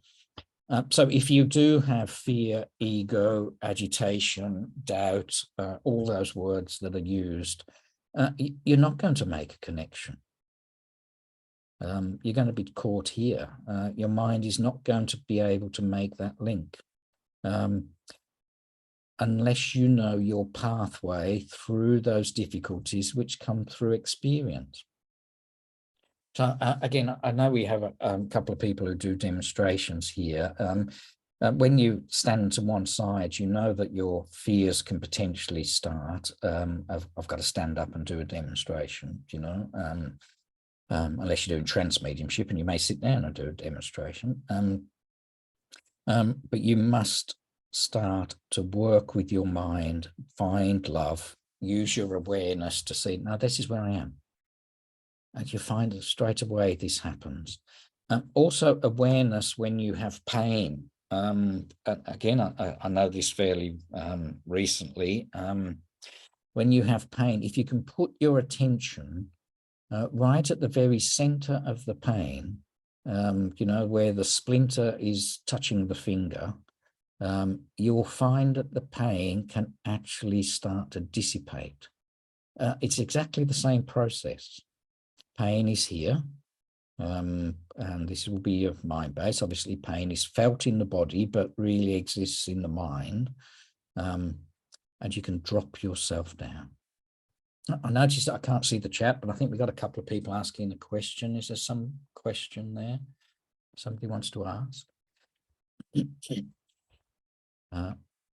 So if you do have fear, ego, agitation, doubt, all those words that are used, you're not going to make a connection. You're going to be caught here. Your mind is not going to be able to make that link unless you know your pathway through those difficulties which come through experience. So again, I know we have a couple of people who do demonstrations here. When you stand to one side, you know that your fears can potentially start. I've got to stand up and do a demonstration, you know, unless you're doing trance mediumship, and you may sit down and do a demonstration. But you must start to work with your mind, find love, use your awareness to see, now this is where I am. And you find that straight away this happens. Also awareness when you have pain. Again, I know this fairly recently. When you have pain, if you can put your attention right at the very center of the pain, you know, where the splinter is touching the finger, you'll find that the pain can actually start to dissipate. It's exactly the same process. Pain is here, and this will be your mind base. Obviously, pain is felt in the body, but really exists in the mind, and you can drop yourself down. I noticed that I can't see the chat, but I think we've got a couple of people asking a question. Is there some question there somebody wants to ask?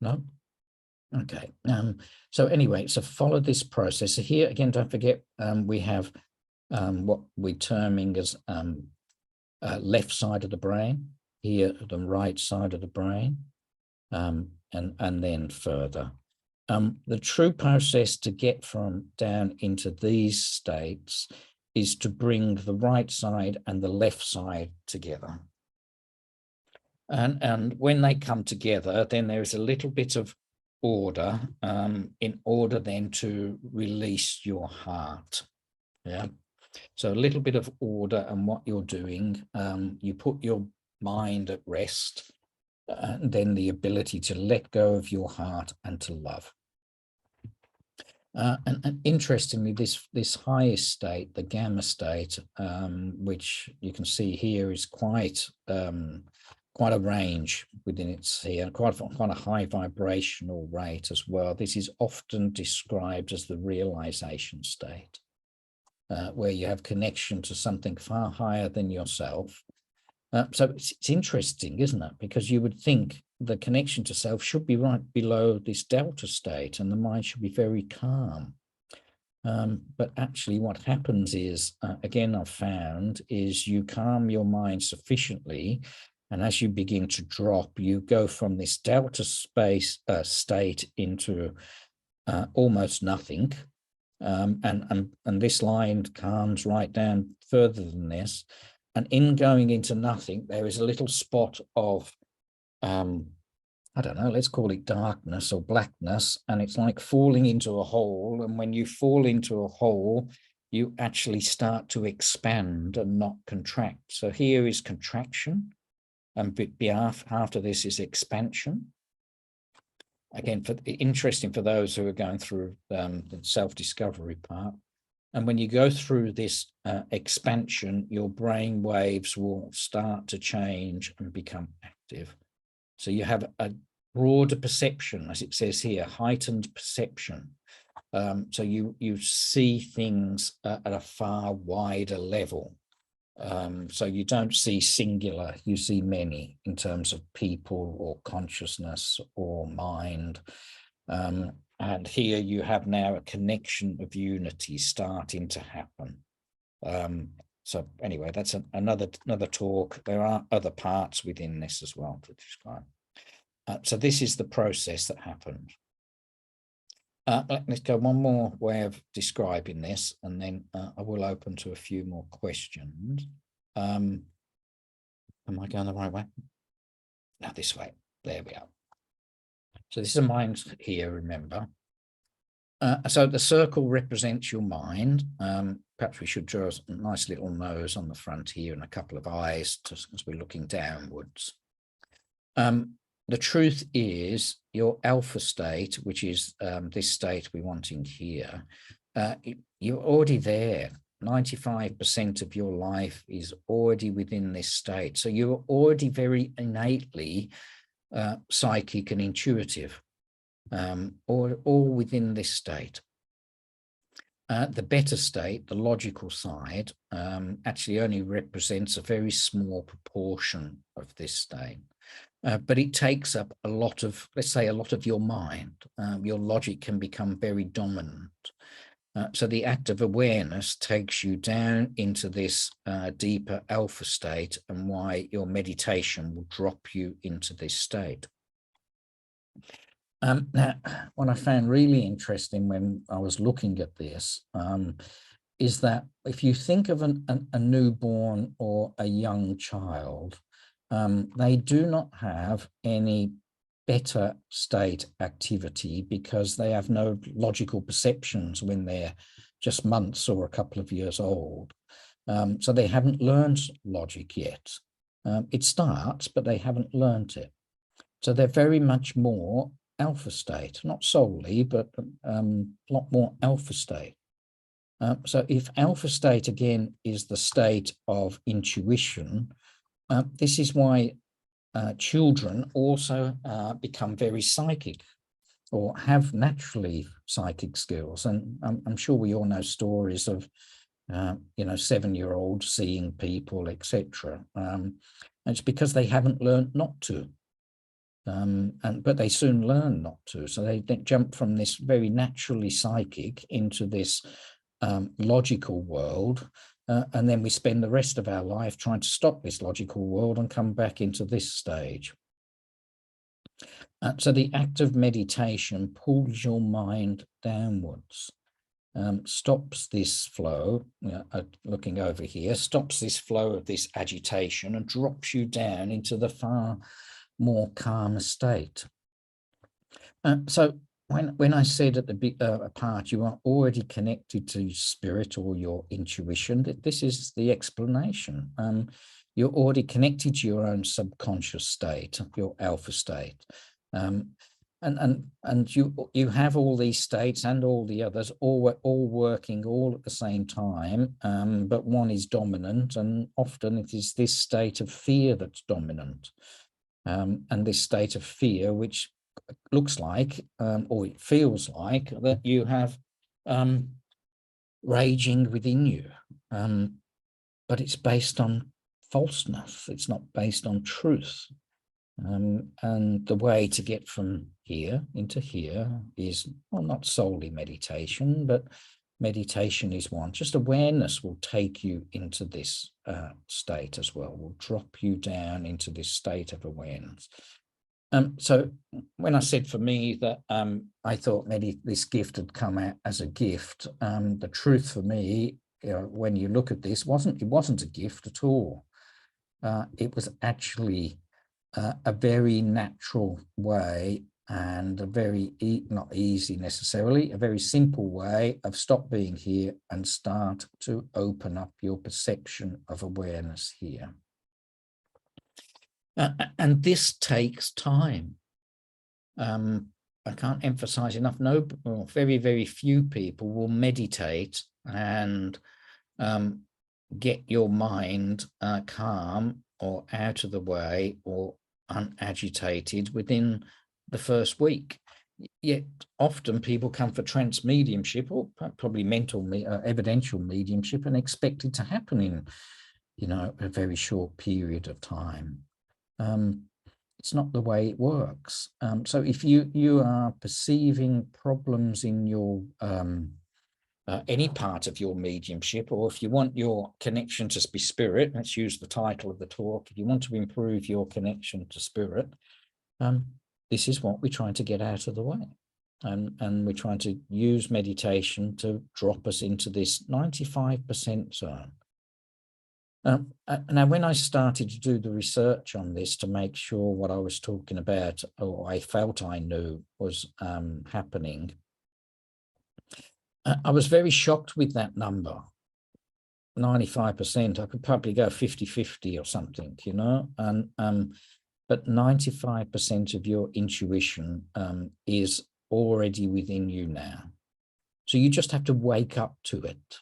No? Okay. So anyway, so follow this process. So here again, don't forget, we have what we're terming as left side of the brain, here the right side of the brain, and then further. The true process to get from down into these states is to bring the right side and the left side together. And when they come together, then there is a little bit of order in order then to release your heart. Yeah. So a little bit of order and what you're doing, you put your mind at rest, and then the ability to let go of your heart and to love. And interestingly, this highest state, the gamma state, which you can see here, is quite a range within its here, quite a high vibrational rate as well. This is often described as the realization state, where you have connection to something far higher than yourself. So it's interesting, isn't it? Because you would think the connection to self should be right below this delta state, and the mind should be very calm. But actually what happens is, again, I've found, is you calm your mind sufficiently, and as you begin to drop, you go from this delta state into almost nothing. And this line calms right down further than this. And in going into nothing, there is a little spot of, I don't know, let's call it darkness or blackness. And it's like falling into a hole. And when you fall into a hole, you actually start to expand and not contract. So here is contraction, and after this is expansion. Again, interesting for those who are going through the self-discovery part. And when you go through this expansion, your brain waves will start to change and become active. So you have a broader perception, as it says here, heightened perception. So you see things at a far wider level. So you don't see singular, you see many in terms of people or consciousness or mind. And here you have now a connection of unity starting to happen. So anyway, that's another talk. There are other parts within this as well to describe. So this is the process that happened. Let's go one more way of describing this, and then I will open to a few more questions. Am I going the right way? No, this way. There we are. So this is a mind here, remember. So the circle represents your mind. Perhaps we should draw a nice little nose on the front here and a couple of eyes as we're looking downwards. The truth is your alpha state, which is this state we're wanting here, you're already there. 95% of your life is already within this state. So you're already very innately psychic and intuitive, all within this state. The better state, the logical side, actually only represents a very small proportion of this state. But it takes up a lot of, let's say, a lot of your mind. Your logic can become very dominant. So the act of awareness takes you down into this deeper alpha state, and why your meditation will drop you into this state. Now, what I found really interesting when I was looking at this is that if you think of a newborn or a young child, they do not have any better state activity because they have no logical perceptions when they're just months or a couple of years old. So they haven't learned logic yet. It starts, but they haven't learned it. So they're very much more alpha state, not solely, but a lot more alpha state. So if alpha state, again, is the state of intuition, this is why children also become very psychic or have naturally psychic skills. And I'm sure we all know stories of, 7-year-olds seeing people, etc. It's because they haven't learned not to. But they soon learn not to. So they jump from this very naturally psychic into this logical world. And then we spend the rest of our life trying to stop this logical world and come back into this stage. So the act of meditation pulls your mind downwards, stops this flow, looking over here, stops this flow of this agitation and drops you down into the far more calm state. So when I said at the part you are already connected to spirit or your intuition, this is the explanation. You're already connected to your own subconscious state, your alpha state. And you have all these states and all the others all working all at the same time, but one is dominant, and often it is this state of fear that's dominant. And this state of fear, which looks like, or it feels like, that you have raging within you. But it's based on falseness. It's not based on truth. And the way to get from here into here is, well, not solely meditation, but meditation is one. Just awareness will take you into this state as well, will drop you down into this state of awareness. So when I said for me that I thought maybe this gift had come out as a gift, the truth for me, when you look at this, it wasn't a gift at all. It was actually a very natural way, and a very not easy necessarily, a very simple way of stop being here and start to open up your perception of awareness here. And this takes time. I can't emphasize enough, very, very few people will meditate and get your mind calm or out of the way or unagitated within the first week. Yet often people come for trance mediumship or probably mental evidential mediumship and expect it to happen in a very short period of time. It's not the way it works. So if you are perceiving problems in your any part of your mediumship, or if you want your connection to spirit, let's use the title of the talk, if you want to improve your connection to spirit, this is what we're trying to get out of the way. And we're trying to use meditation to drop us into this 95% zone. Now, when I started to do the research on this to make sure what I was talking about, or I felt I knew was happening, I was very shocked with that number, 95%. I could probably go 50-50 or something, but 95% of your intuition is already within you now. So you just have to wake up to it.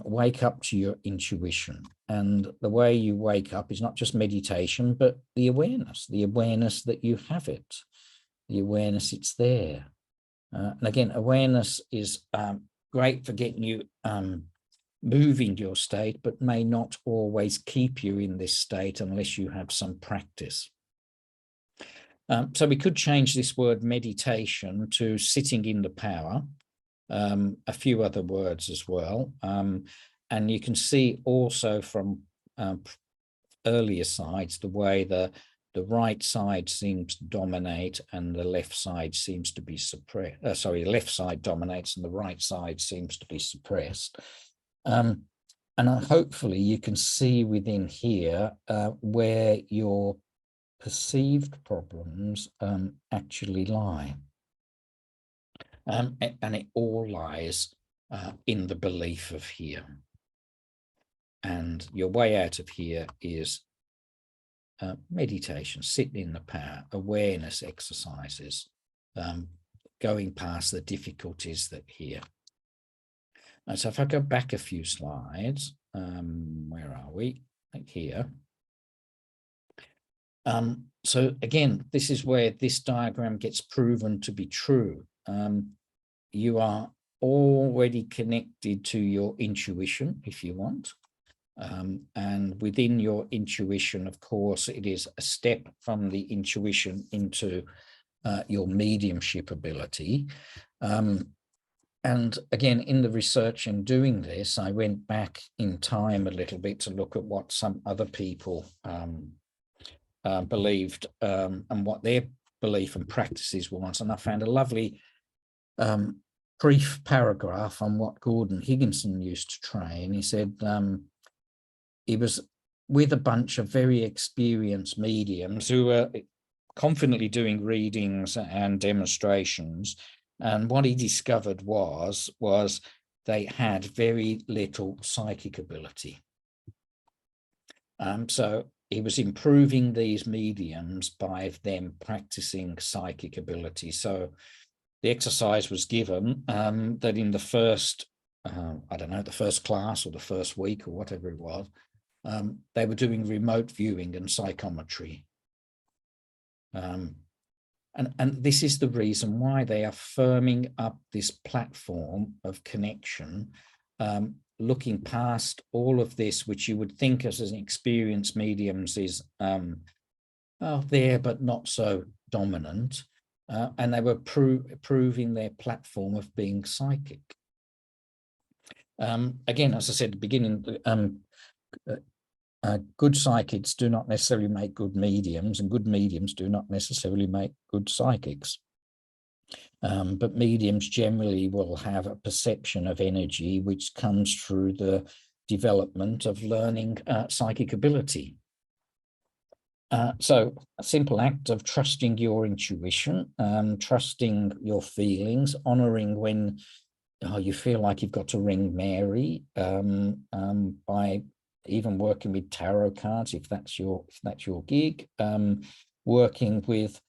Wake up to your intuition. And the way you wake up is not just meditation, but the awareness that you have it, the awareness it's there. And again, awareness is great for getting you moving your state, but may not always keep you in this state unless you have some practice. So we could change this word meditation to sitting in the power. A few other words as well. And you can see also from earlier sides, the way the right side seems to dominate and the left side seems to be suppressed. The left side dominates and the right side seems to be suppressed. And hopefully you can see within here where your perceived problems actually lie. And it all lies in the belief of here. And your way out of here is meditation, sitting in the power, awareness exercises, going past the difficulties that here. And so if I go back a few slides, where are we? Like here. So again, this is where this diagram gets proven to be true. You are already connected to your intuition, if you want. And within your intuition, of course, it is a step from the intuition into your mediumship ability. And again, in the research and doing this, I went back in time a little bit to look at what some other people believed and what their belief and practices was. And I found a lovely brief paragraph on what Gordon Higginson used to train. He said he was with a bunch of very experienced mediums who were confidently doing readings and demonstrations. And what he discovered was they had very little psychic ability. So he was improving these mediums by them practicing psychic ability. So the exercise was given that in the first, the first class or the first week or whatever it was, they were doing remote viewing and psychometry. And this is the reason why they are firming up this platform of connection, looking past all of this, which you would think as an experienced mediums is there, but not so dominant. And they were proving their platform of being psychic. Again, as I said at the beginning, good psychics do not necessarily make good mediums, and good mediums do not necessarily make good psychics. But mediums generally will have a perception of energy which comes through the development of learning psychic ability. So a simple act of trusting your intuition, trusting your feelings, honoring when you feel like you've got to ring Mary, by even working with tarot cards, if that's your gig, working with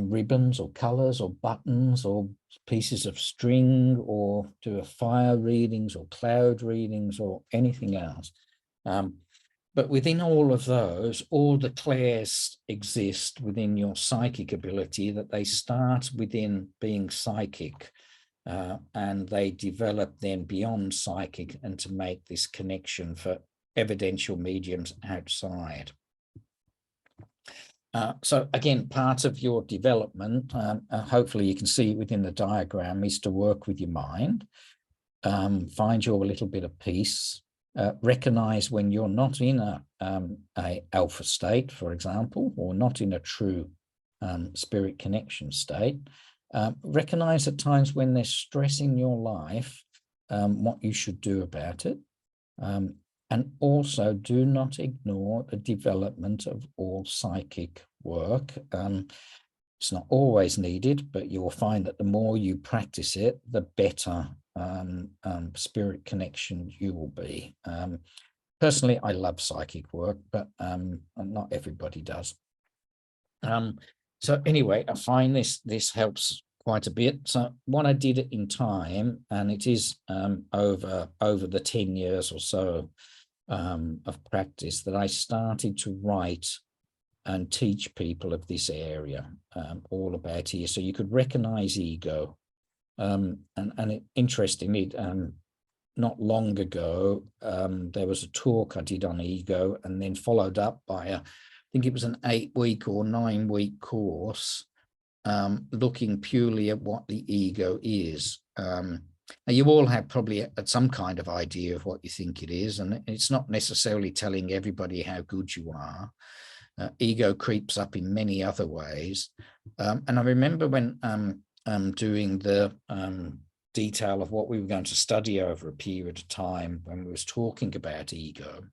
ribbons or colors or buttons or pieces of string, or do a fire readings or cloud readings or anything else. But within all of those, all the clairs exist within your psychic ability, that they start within being psychic, and they develop then beyond psychic, and to make this connection for evidential mediums outside. So again, part of your development, hopefully you can see within the diagram, is to work with your mind, find your little bit of peace, recognize when you're not in a alpha state, for example, or not in a true spirit connection state. Recognize at times when there's stress in your life, what you should do about it. And also do not ignore the development of all psychic work. It's not always needed, but you will find that the more you practice it, the better spirit connection you will be. Personally, I love psychic work, but not everybody does. So anyway, I find this helps quite a bit. So what I did in time, and it is over the 10 years or so of practice, that I started to write and teach people of this area, all about here. So you could recognize ego. And interestingly, not long ago, there was a talk I did on ego, and then followed up by I think it was an 8-week or 9-week course, looking purely at what the ego is. Now, you all have probably some kind of idea of what you think it is, and it's not necessarily telling everybody how good you are. Ego creeps up in many other ways. And I remember when doing the detail of what we were going to study over a period of time, when we was talking about ego,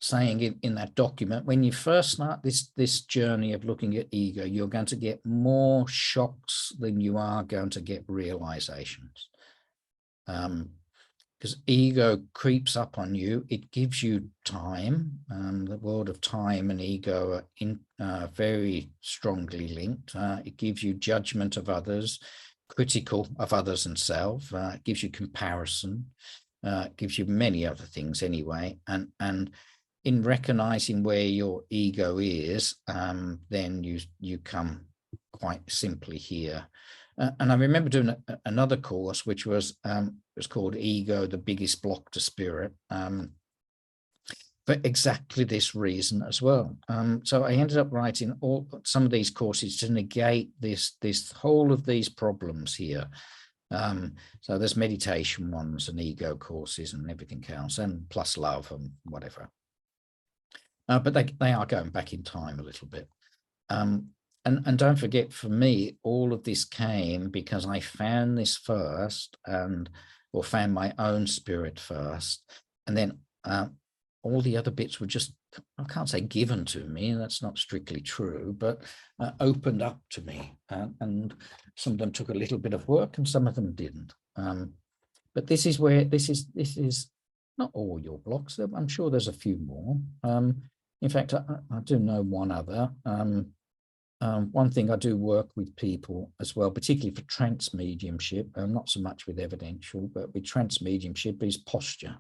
saying in that document, when you first start this journey of looking at ego, you're going to get more shocks than you are going to get realizations. Because ego creeps up on you. It gives you time. The world of time and ego are very strongly linked. It gives you judgment of others, critical of others and self. It gives you comparison. It gives you many other things anyway. And in recognizing where your ego is, then you come quite simply here. And I remember doing another course, which was called Ego, the Biggest Block to Spirit, for exactly this reason as well. So I ended up writing some of these courses to negate this whole of these problems here. So there's meditation ones and ego courses and everything else, and plus love and whatever. But they are going back in time a little bit. And don't forget, for me, all of this came because I found this first, or found my own spirit first. And then all the other bits were just, I can't say given to me, that's not strictly true, but opened up to me. And some of them took a little bit of work and some of them didn't. But this is where, this is not all your blocks. I'm sure there's a few more. In fact, I do know one other. One thing I do work with people as well, particularly for trance mediumship, not so much with evidential, but with trance mediumship, is posture.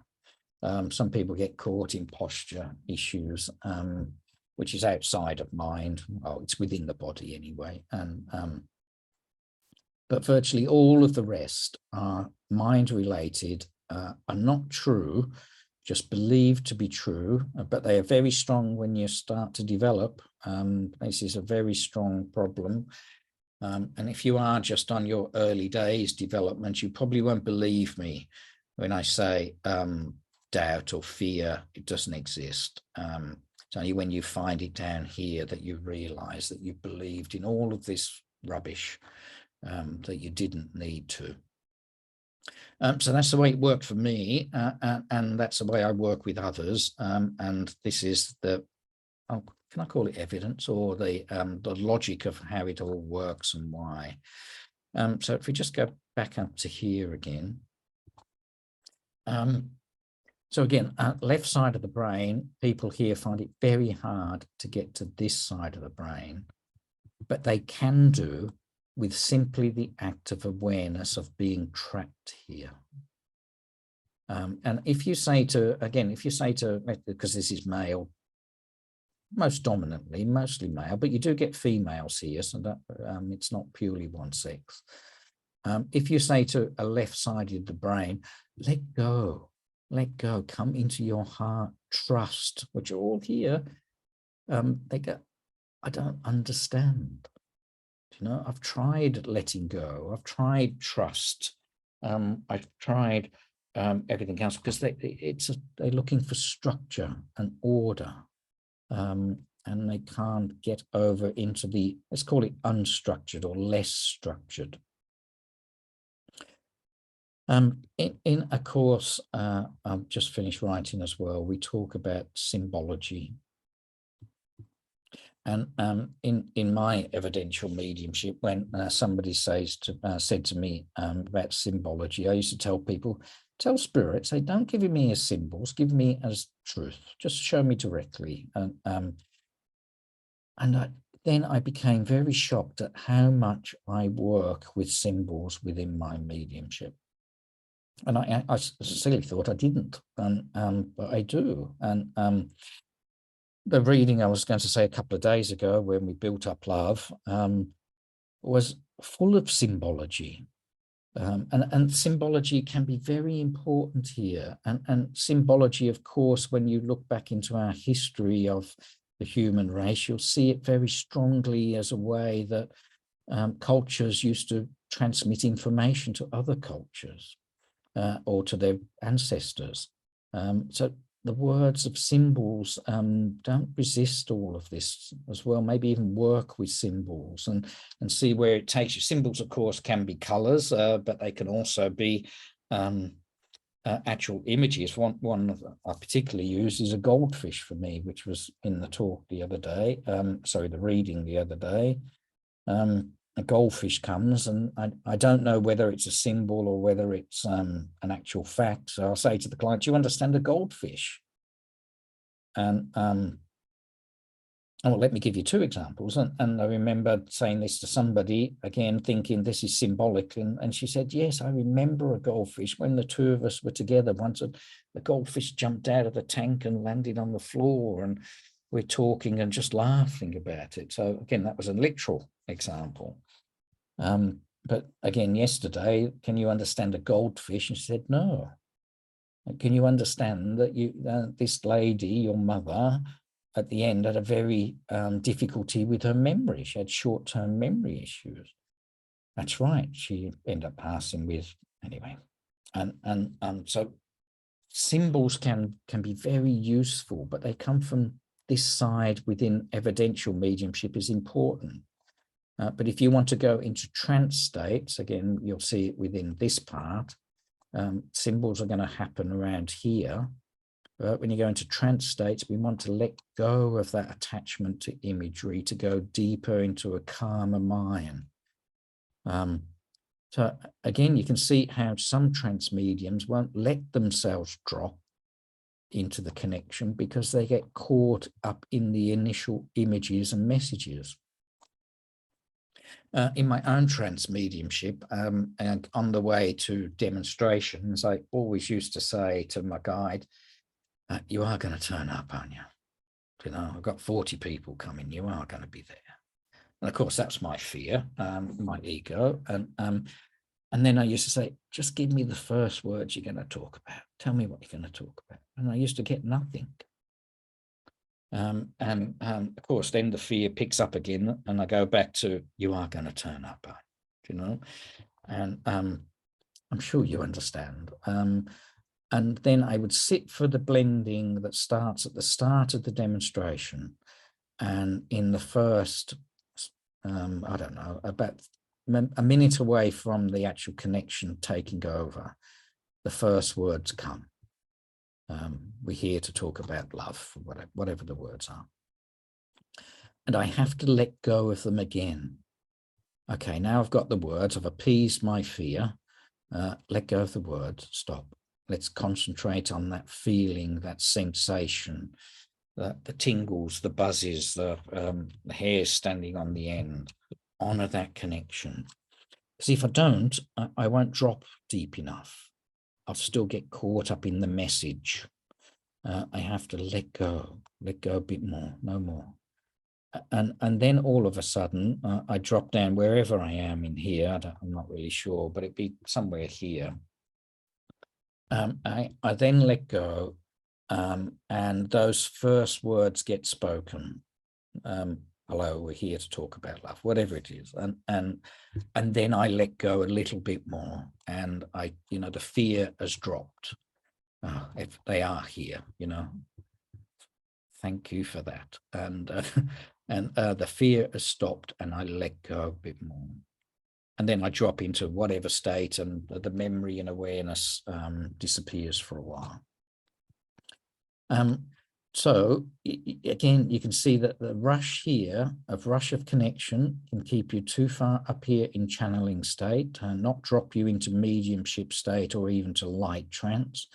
Some people get caught in posture issues, which is outside of mind. Well, it's within the body anyway. But virtually all of the rest are mind related, are not true, just believed to be true, but they are very strong when you start to develop. This is a very strong problem. And if you are just on your early days development, you probably won't believe me when I say doubt or fear, it doesn't exist. It's only when you find it down here that you realize that you believed in all of this rubbish that you didn't need to. So that's the way it worked for me, and that's the way I work with others. And this is the, can I call it evidence, or the logic of how it all works and why. So if we just go back up to here again. So again, left side of the brain, people here find it very hard to get to this side of the brain, but they can do with simply the act of awareness of being trapped here. And if you say to, again, if you say to, because this is male, most dominantly, mostly male, but you do get females here, so that it's not purely one sex. If you say to a left side of the brain, let go, come into your heart, trust, which are all here, they go, I don't understand. You know, I've tried letting go, I've tried trust, I've tried everything else, because they're looking for structure and order. And they can't get over into the, let's call it unstructured or less structured. In a course I've just finished writing as well, we talk about symbology. And in my evidential mediumship, when somebody said to me about symbology, I used to tell people, tell spirit, say, don't give me as symbols, give me as truth, just show me directly. Then I became very shocked at how much I work with symbols within my mediumship. And I silly thought I didn't, but I do. And the reading I was going to say a couple of days ago, when we built up love, was full of symbology. And symbology can be very important here. And symbology, of course, when you look back into our history of the human race, you'll see it very strongly as a way that cultures used to transmit information to other cultures or to their ancestors. So the words of symbols don't resist all of this as well, maybe even work with symbols and see where it takes you. Symbols, of course, can be colors, but they can also be actual images. One I particularly use is a goldfish for me, which was in the talk the other day, sorry, the reading the other day. A goldfish comes, and I don't know whether it's a symbol or whether it's an actual fact. So I'll say to the client, do you understand a goldfish? And well, let me give you two examples. And I remember saying this to somebody, again, thinking this is symbolic. And she said, yes, I remember a goldfish. When the two of us were together once, the goldfish jumped out of the tank and landed on the floor. And we're talking and just laughing about it. So again, that was a literal example. But again, yesterday, can you understand a goldfish? And she said, no. Can you understand that this lady, your mother, at the end had a very difficulty with her memory? She had short-term memory issues. That's right. She ended up passing with, anyway. And so symbols can be very useful, but they come from this side within evidential mediumship is important. But if you want to go into trance states, again, you'll see it within this part, symbols are going to happen around here. When you go into trance states, we want to let go of that attachment to imagery to go deeper into a calmer mind. So again, you can see how some trance mediums won't let themselves drop into the connection because they get caught up in the initial images and messages. In my own trance mediumship, and on the way to demonstrations, I always used to say to my guide, you are going to turn up, aren't you? You know, I've got 40 people coming, you are going to be there. And of course, that's my fear, my ego. And then I used to say, just give me the first words you're going to talk about. Tell me what you're going to talk about. and I used to get nothing. And of course, then the fear picks up again, and I go back to, you are going to turn up, you know, and I'm sure you understand. And then I would sit for the blending that starts at the start of the demonstration. And in the first, I don't know, about a minute away from the actual connection taking over, the first words come. We're here to talk about love, whatever the words are. And I have to let go of them again. Okay, now I've got the words, I've appeased my fear. Let go of the words, stop. Let's concentrate on that feeling, that sensation, the tingles, the buzzes, the hairs standing on the end. Honor that connection. Because if I don't, I won't drop deep enough. I'll still get caught up in the message. I have to let go a bit more, no more. And then all of a sudden, I drop down wherever I am in here. I'm not really sure, but it'd be somewhere here. I then let go, and those first words get spoken. Hello, we're here to talk about love, whatever it is. And then I let go a little bit more, and the fear has dropped. If they are here, thank you for that. And the fear has stopped, and I let go a bit more. And then I drop into whatever state, and the memory and awareness disappears for a while. So again, you can see that the rush here, rush of connection, can keep you too far up here in channeling state, and not drop you into mediumship state or even to light trance,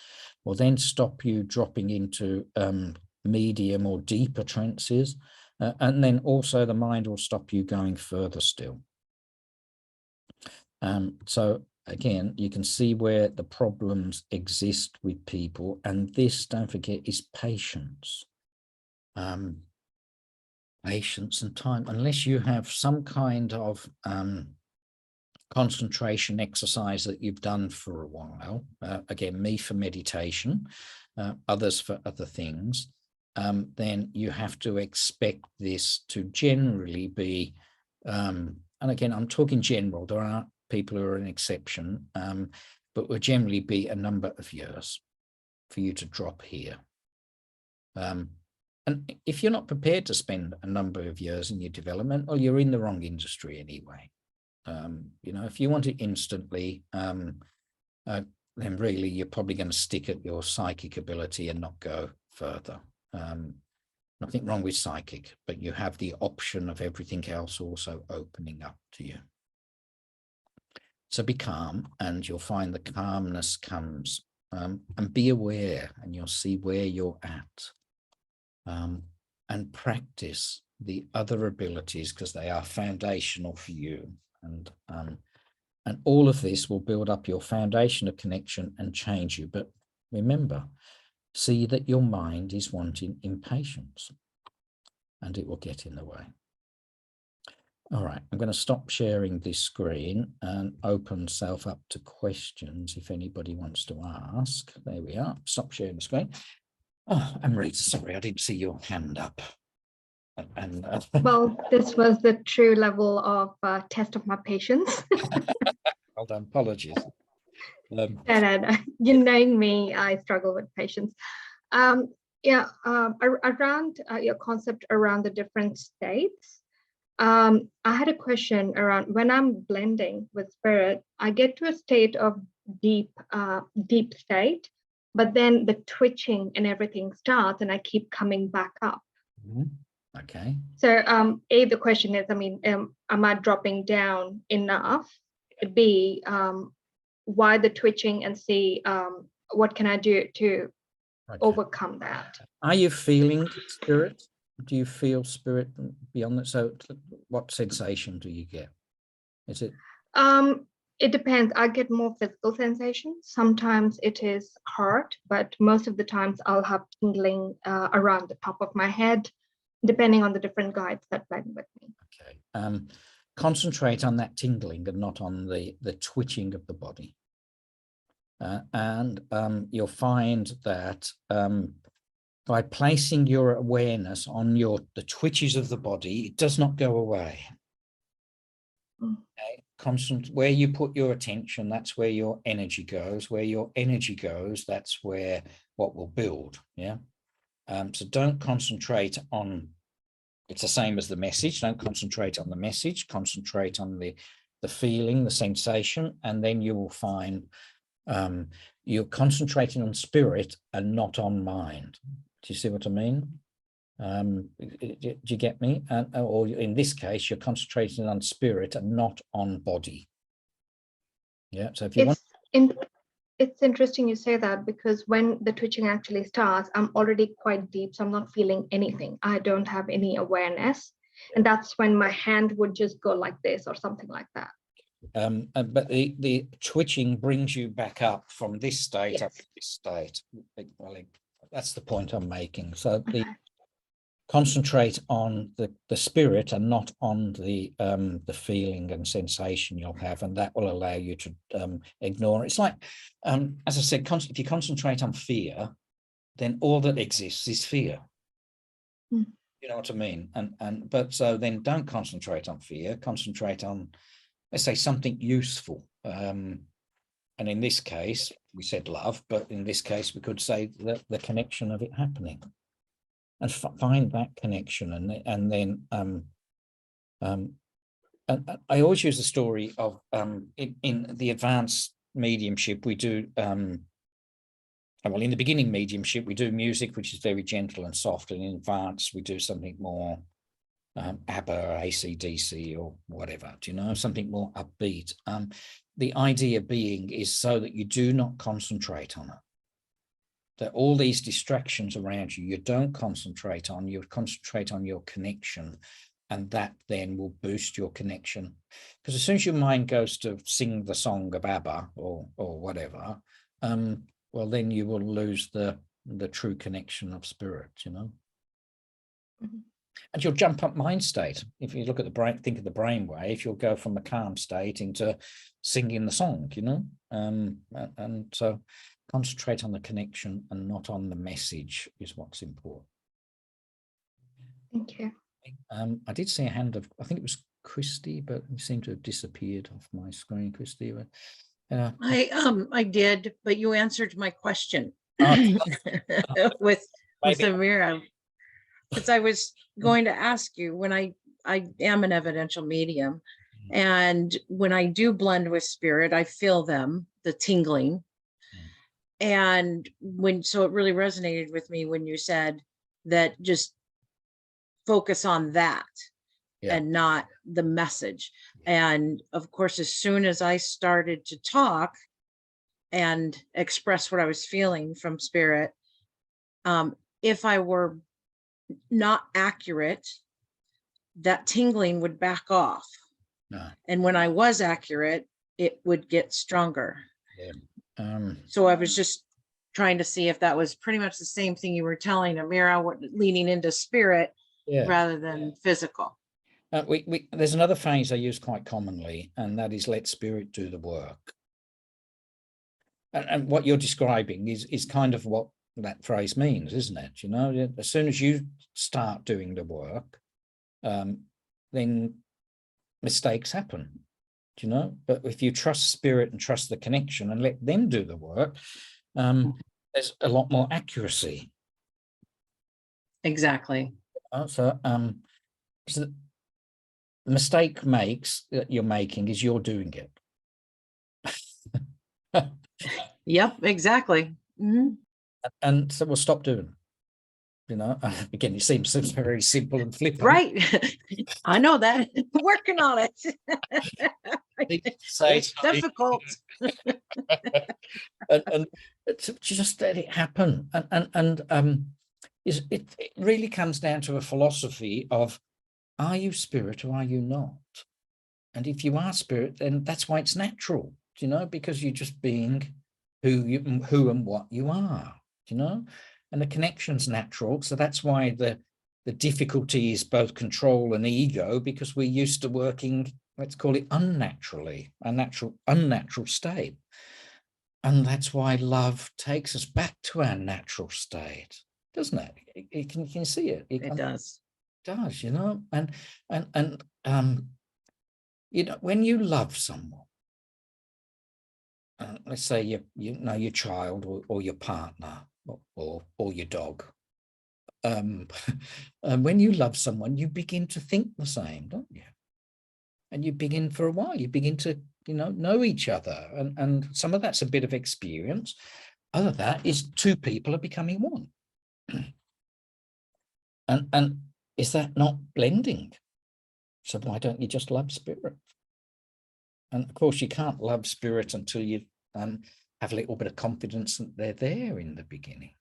or then stop you dropping into medium or deeper trances. And then also the mind will stop you going further still. So again, you can see where the problems exist with people, and this, don't forget, is patience. Patience and time, unless you have some kind of concentration exercise that you've done for a while. Again, me for meditation, others for other things. Then you have to expect this to generally be, and again, I'm talking general, there are people who are an exception, but will generally be a number of years for you to drop here. And if you're not prepared to spend a number of years in your development, well, you're in the wrong industry anyway. If you want it instantly, then really you're probably going to stick at your psychic ability and not go further. Nothing wrong with psychic, but you have the option of everything else also opening up to you. So be calm, and you'll find the calmness comes, and be aware, and you'll see where you're at, and practice the other abilities, because they are foundational for you. And all of this will build up your foundation of connection and change you. But remember, see that your mind is wanting impatience, and it will get in the way. All right, I'm going to stop sharing this screen and open self up to questions if anybody wants to ask. There we are. Stop sharing the screen. Oh, Amrita, sorry, I didn't see your hand up. Well, this was the true level of test of my patience. Well done, apologies. No. You knowing me, I struggle with patience. Around your concept around the different states, I had a question around when I'm blending with spirit, I get to a state of deep state, but then the twitching and everything starts, and I keep coming back up. Mm-hmm. Okay. So, the question is, am I dropping down enough? B, why the twitching, and C, what can I do to overcome that? Are you feeling spirit? Do you feel spirit beyond that? So what sensation do you get? Is it? It depends. I get more physical sensations. Sometimes it is heart, but most of the times I'll have tingling around the top of my head, depending on the different guides that blend with me. Okay. Concentrate on that tingling and not on the twitching of the body. and you'll find that by placing your awareness on the twitches of the body, it does not go away. Okay? Constant, where you put your attention, that's where your energy goes. Where your energy goes, that's where what will build. Yeah. So don't concentrate on, it's the same as the message. Don't concentrate on the message, concentrate on the feeling, the sensation, and then you will find you're concentrating on spirit and not on mind. Do you see what I mean? Do you get me? Or in this case, you're concentrating on spirit and not on body. Yeah. So if you want, it's interesting you say that, because when the twitching actually starts, I'm already quite deep, so I'm not feeling anything. I don't have any awareness, and that's when my hand would just go like this or something like that. But the twitching brings you back up from this state up to this state. Well, that's the point I'm making. So concentrate on the spirit and not on the feeling and sensation you'll have, and that will allow you to ignore it. It's like, as I said, if you concentrate on fear, then all that exists is fear. You know what I mean? But so then don't concentrate on fear, concentrate on, let's say, something useful. And in this case, we said love, but in this case, we could say the connection of it happening, and find that connection. And then I always use the story of in the advanced mediumship, we do, well, in the beginning mediumship, we do music, which is very gentle and soft, and in advance, we do something more ABBA or AC/DC or whatever, do you know, something more upbeat. The idea being is so that you do not concentrate on it. That all these distractions around you don't concentrate on, you concentrate on your connection, and that then will boost your connection. Because as soon as your mind goes to sing the song of ABBA or whatever, well, then you will lose the true connection of spirit, you know. And you'll jump up mind state. If you look at the brain, think of the brainwave, you'll go from a calm state into singing the song, you know. And so concentrate on the connection and not on the message is what's important. Thank you. I did see a hand of, I think it was Christy, but you seem to have disappeared off my screen, Christy. But, I did, but you answered my question with Amira, because I was going to ask you, when I am an evidential medium, and when I do blend with spirit, I feel them, the tingling. And so it really resonated with me when you said that just focus on that and not the message. And of course, as soon as I started to talk and express what I was feeling from spirit, if I were not accurate, that tingling would back off. And when I was accurate, it would get stronger. So I was just trying to see if that was pretty much the same thing you were telling Amira, leaning into spirit rather than physical. There's another phrase I use quite commonly, and that is let spirit do the work. And what you're describing is kind of what that phrase means, isn't it? You know, as soon as you start doing the work, then mistakes happen, do you know? But if you trust spirit and trust the connection and let them do the work, there's a lot more accuracy. Exactly. So the mistake that you're making is you're doing it. Yep, exactly. And so we'll stop doing it. You know, again, it seems very simple and flippant. Right. I know that. Working on it. It's difficult. and to just let it happen. And it really comes down to a philosophy of, are you spirit or are you not? And if you are spirit, then that's why it's natural, you know, because you're just being who and what you are, you know. And the connection's natural. So that's why the difficulty is both control and ego, because we're used to working, let's call it unnaturally, unnatural state. And that's why love takes us back to our natural state, doesn't it? You can see it. It does. Does, you know, and you know, when you love someone, let's say you know your child or your partner or your dog, when you love someone, you begin to think the same, don't you? And you begin, for a while, you begin to, you know each other, and some of that's a bit of experience. Other than that is two people are becoming one. And is that not blending? So why don't you just love spirit? And of course, you can't love spirit until you have a little bit of confidence that they're there in the beginning.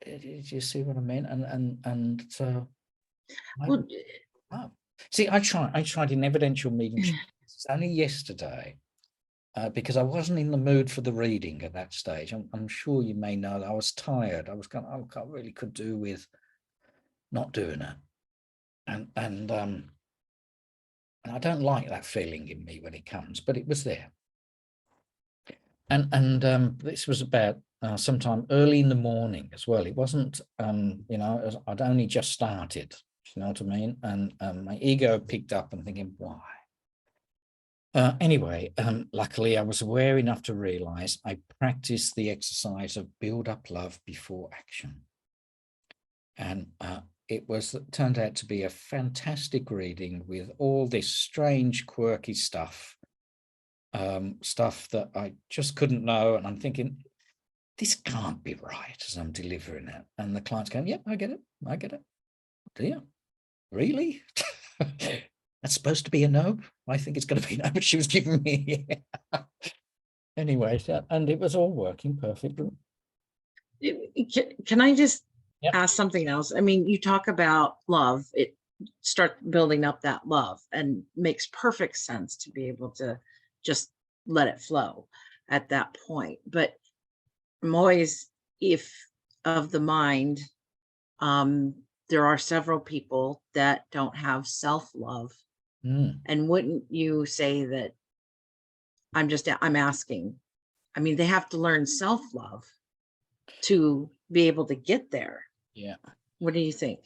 Do you see what I mean? And so, Well, see, I tried in evidential mediumship. It's only yesterday, because I wasn't in the mood for the reading at that stage. I'm sure you may know that I was tired. I was going, I really could do with not doing it, and I don't like that feeling in me when it comes, but it was there. And this was about sometime early in the morning as well. It wasn't, you know, I'd only just started, you know what I mean? And my ego picked up and thinking, why? Anyway, luckily I was aware enough to realize I practiced the exercise of build up love before action. And it turned out to be a fantastic reading with all this strange, quirky stuff. Stuff that I just couldn't know. And I'm thinking, this can't be right as I'm delivering it. And the client's going, yep, I get it. I get it. Do you? Really? That's supposed to be a no? I think it's going to be no, but she was giving me anyway, and it was all working perfectly. Can I just Yep. ask something else? I mean, you talk about love, it start building up that love, and makes perfect sense to be able to just let it flow at that point. But I'm always, if of the mind, there are several people that don't have self-love. And wouldn't you say that, I'm asking, I mean, they have to learn self-love to be able to get there. Yeah. What do you think?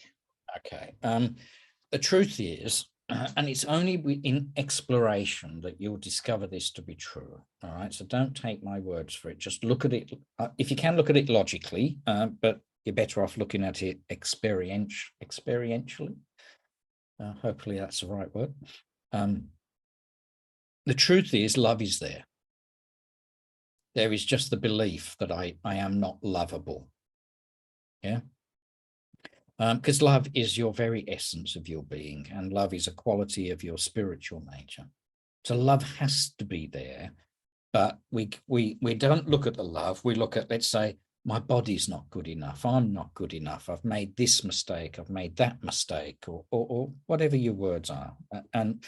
Okay. The truth is, and it's only in exploration that you'll discover this to be true. All right. So don't take my words for it. Just look at it. If you can look at it logically, but you're better off looking at it experientially. Hopefully that's the right word. The truth is, love is there. There is just the belief that I am not lovable. Yeah. Because love is your very essence of your being, and love is a quality of your spiritual nature. So love has to be there, but we don't look at the love. We look at, let's say, my body's not good enough. I'm not good enough. I've made this mistake. I've made that mistake, or whatever your words are. And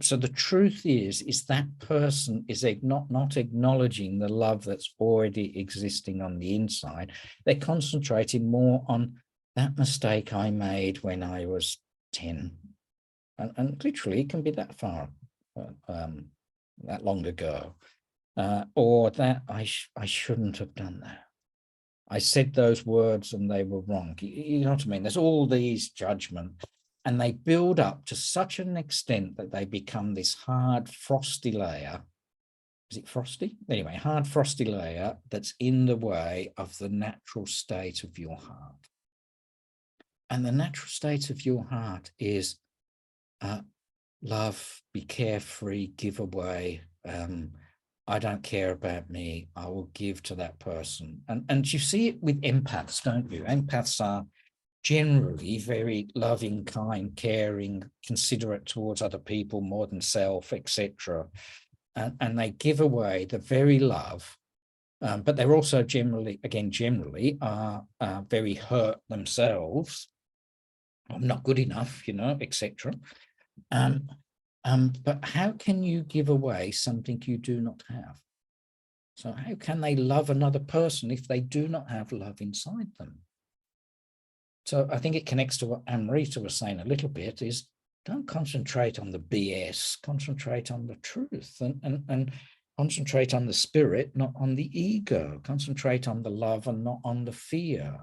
so the truth is that person is not acknowledging the love that's already existing on the inside. They're concentrating more on that mistake I made when I was 10. And literally it can be that far, that long ago. Or that I shouldn't have done that. I said those words and they were wrong. You know what I mean? There's all these judgments, and they build up to such an extent that they become this hard, frosty layer. Is it frosty? Anyway, hard, frosty layer that's in the way of the natural state of your heart. And the natural state of your heart is love, be carefree, give away. I don't care about me. I will give to that person. And you see it with empaths, don't you? Empaths are generally very loving, kind, caring, considerate towards other people more than self, etc. And they give away the very love, but they're also generally are very hurt themselves. I'm not good enough, you know, etc. But how can you give away something you do not have? So how can they love another person if they do not have love inside them? So I think it connects to what Amrita was saying a little bit, is don't concentrate on the BS, concentrate on the truth. And Concentrate on the spirit, not on the ego. Concentrate on the love and not on the fear.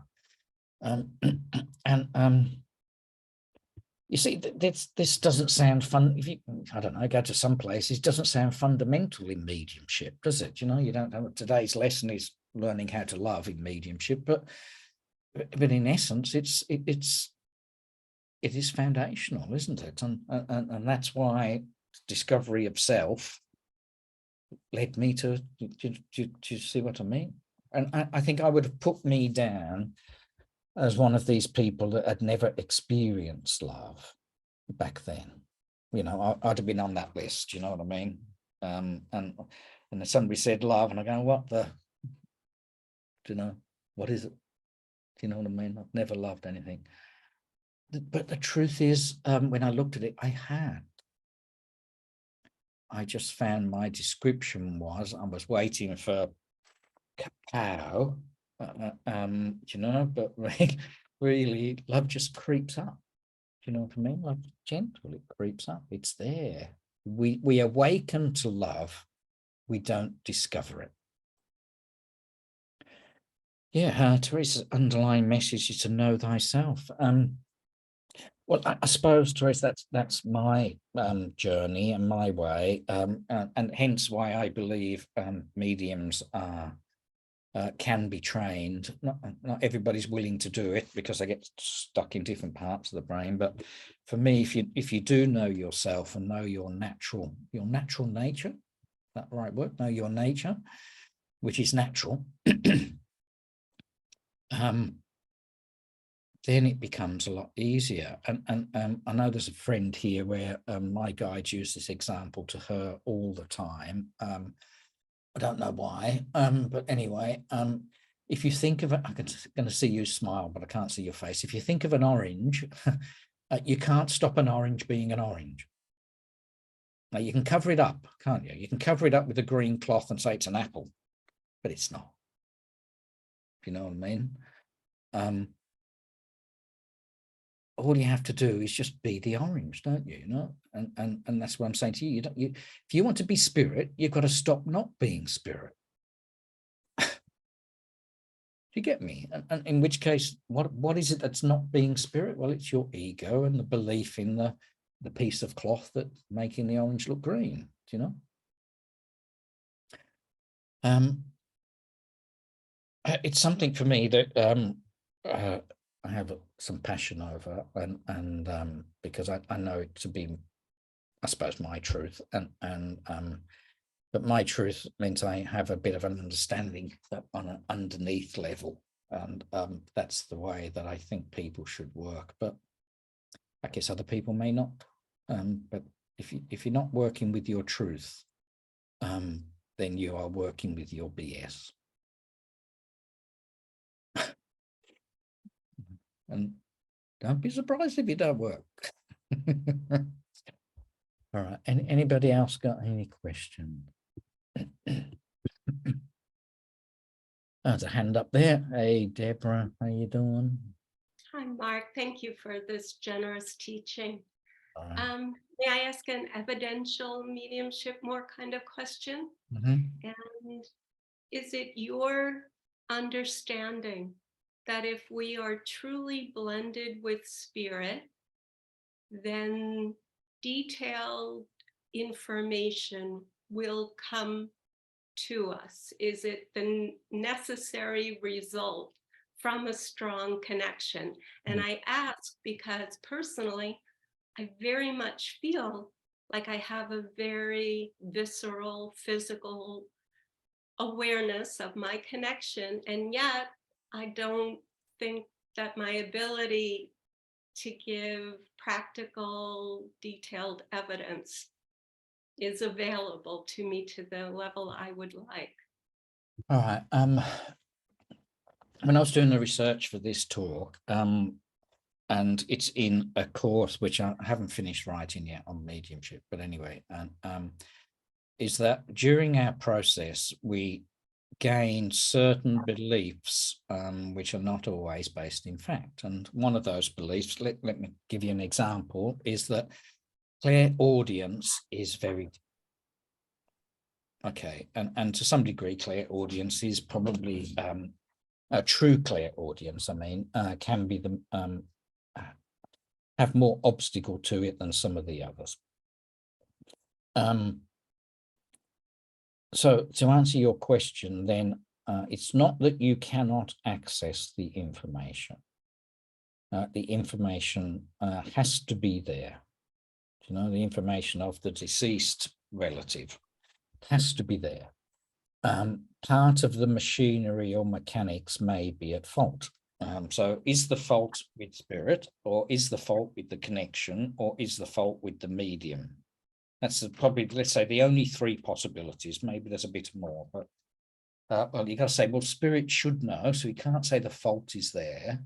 You see, this doesn't sound fun. If you, I don't know, go to some places, it doesn't sound fundamental in mediumship, does it? You know, you don't know. Today's lesson is learning how to love in mediumship, but in essence, it is foundational, isn't it? And that's why discovery of self led me to see what I mean. And I think I would have put me down as one of these people that had never experienced love back then. You know, I'd have been on that list, you know what I mean? And then somebody said love, and I go, what the, do you know, what is it? Do you know what I mean? I've never loved anything. But the truth is, when I looked at it, I just found my description was, I was waiting for cacao, you know, but really love just creeps up. Do you know what I mean? Love gentle, it creeps up, it's there. We awaken to love, we don't discover it. Yeah, Teresa's underlying message is to know thyself. Well, I suppose, Teresa, that's my journey and my way, and hence why I believe mediums are can be trained. Not everybody's willing to do it because they get stuck in different parts of the brain. But for me, if you do know yourself and know your natural nature, is that the right word? Know your nature, which is natural. Then it becomes a lot easier. And I know there's a friend here where my guides use this example to her all the time. I don't know why, but anyway, if you think of it, I'm going to see you smile, but I can't see your face. If you think of an orange, you can't stop an orange being an orange. Now you can cover it up, can't you? You can cover it up with a green cloth and say it's an apple, but it's not. If you know what I mean? All you have to do is just be the orange, don't you? You know, and that's what I'm saying to you. If you want to be spirit, you've got to stop not being spirit. Do you get me? And in which case, what is it that's not being spirit? Well, it's your ego and the belief in the piece of cloth that's making the orange look green. Do you know? It's something for me that I have some passion over, and because I know it to be, I suppose, my truth, but my truth means I have a bit of an understanding on an underneath level, and that's the way that I think people should work. But I guess other people may not. But if you're not working with your truth, then you are working with your BS. And don't be surprised if it don't work. All right. Anybody else got any questions? There's a hand up there. Hey, Deborah, how you doing? Hi, Mark. Thank you for this generous teaching. Right. May I ask an evidential mediumship more kind of question? Mm-hmm. And is it your understanding that if we are truly blended with spirit, then detailed information will come to us? Is it the necessary result from a strong connection? And I ask because personally, I very much feel like I have a very visceral, physical awareness of my connection, and yet I don't think that my ability to give practical, detailed evidence is available to me to the level I would like. All right. When I was doing the research for this talk, and it's in a course which I haven't finished writing yet on mediumship, but anyway, is that during our process we gain certain beliefs which are not always based in fact. And one of those beliefs, let me give you an example, is that clairaudience is very Okay, and to some degree, clairaudience is probably a true clairaudience. I mean, can be the have more obstacle to it than some of the others. So to answer your question, then it's not that you cannot access the information. The information has to be there. You know, the information of the deceased relative has to be there. Part of the machinery or mechanics may be at fault. So is the fault with spirit, or is the fault with the connection, or is the fault with the medium? That's probably, let's say, the only three possibilities. Maybe there's a bit more, but well, you got to say, well, spirit should know, so you can't say the fault is there.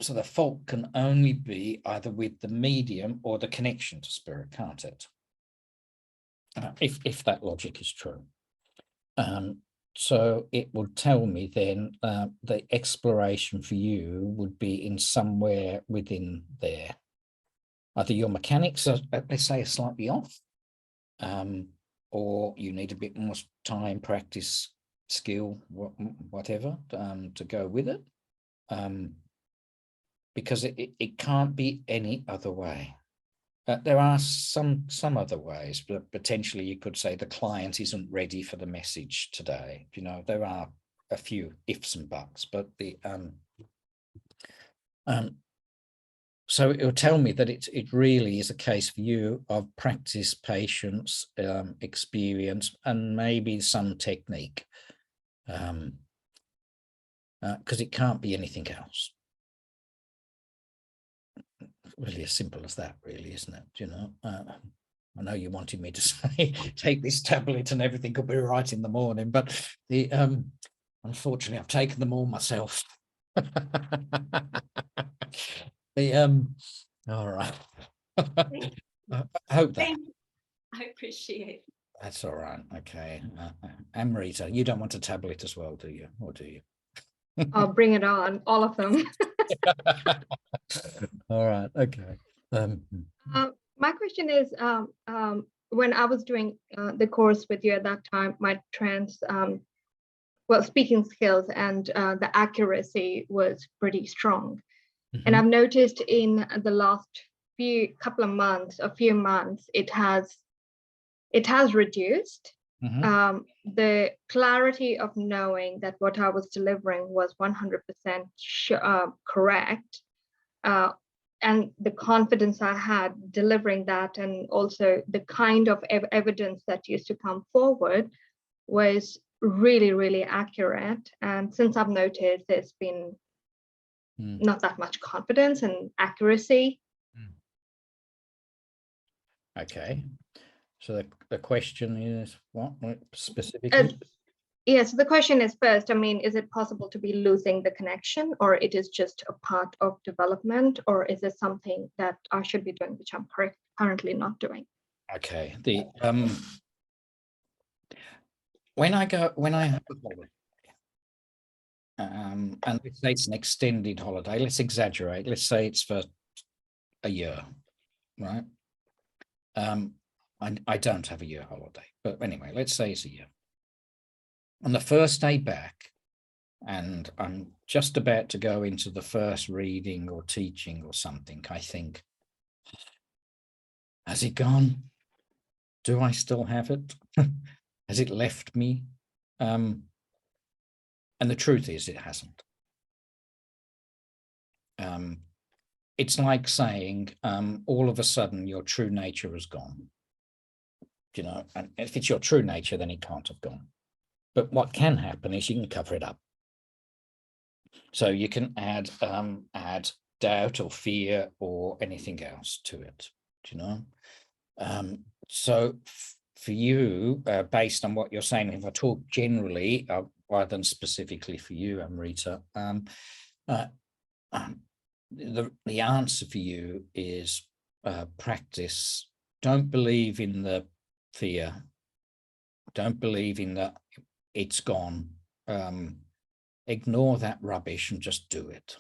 So the fault can only be either with the medium or the connection to spirit, can't it? If that logic is true. So it would tell me then the exploration for you would be in somewhere within there. Either your mechanics are, let's say, are slightly off, or you need a bit more time, practice, skill, whatever, to go with it. Because it can't be any other way. There are some other ways, but potentially you could say the client isn't ready for the message today. You know, there are a few ifs and buts, but the so it will tell me that it really is a case for you of practice, patience, experience, and maybe some technique, because it can't be anything else. Really as simple as that, really, isn't it? You know, I know you wanted me to say take this tablet and everything could be right in the morning, but the unfortunately I've taken them all myself. The all right. I hope that. I appreciate it. That's all right. Okay. Amrita, you don't want a tablet as well, do you? Or do you? Oh, bring it on, all of them. All right. Okay. My question is, when I was doing the course with you at that time, my speaking skills and the accuracy was pretty strong. And I've noticed in the last few months, it has reduced. The clarity of knowing that what I was delivering was 100% correct, and the confidence I had delivering that, and also the kind of evidence that used to come forward was really, really accurate. And since I've noticed there's been not that much confidence and accuracy. Okay. So the question is what specifically? Yes, the question is first, I mean, is it possible to be losing the connection, or it is just a part of development, or is it something that I should be doing, which I'm currently not doing? Okay. The when I have a holiday, and let's say it's an extended holiday, let's exaggerate, let's say it's for a year, right? I don't have a year holiday, but anyway, let's say it's a year. On the first day back, and I'm just about to go into the first reading or teaching or something, I think, has it gone? Do I still have it? Has it left me? And the truth is, it hasn't. It's like saying, all of a sudden, your true nature has gone. You know, and if it's your true nature, then it can't have gone. But what can happen is you can cover it up. So you can add doubt or fear or anything else to it. Do you know? So for you, based on what you're saying, if I talk generally rather than specifically for you, Amrita, the answer for you is practice. Don't believe in the fear. Don't believe in that it's gone. Ignore that rubbish and just do it.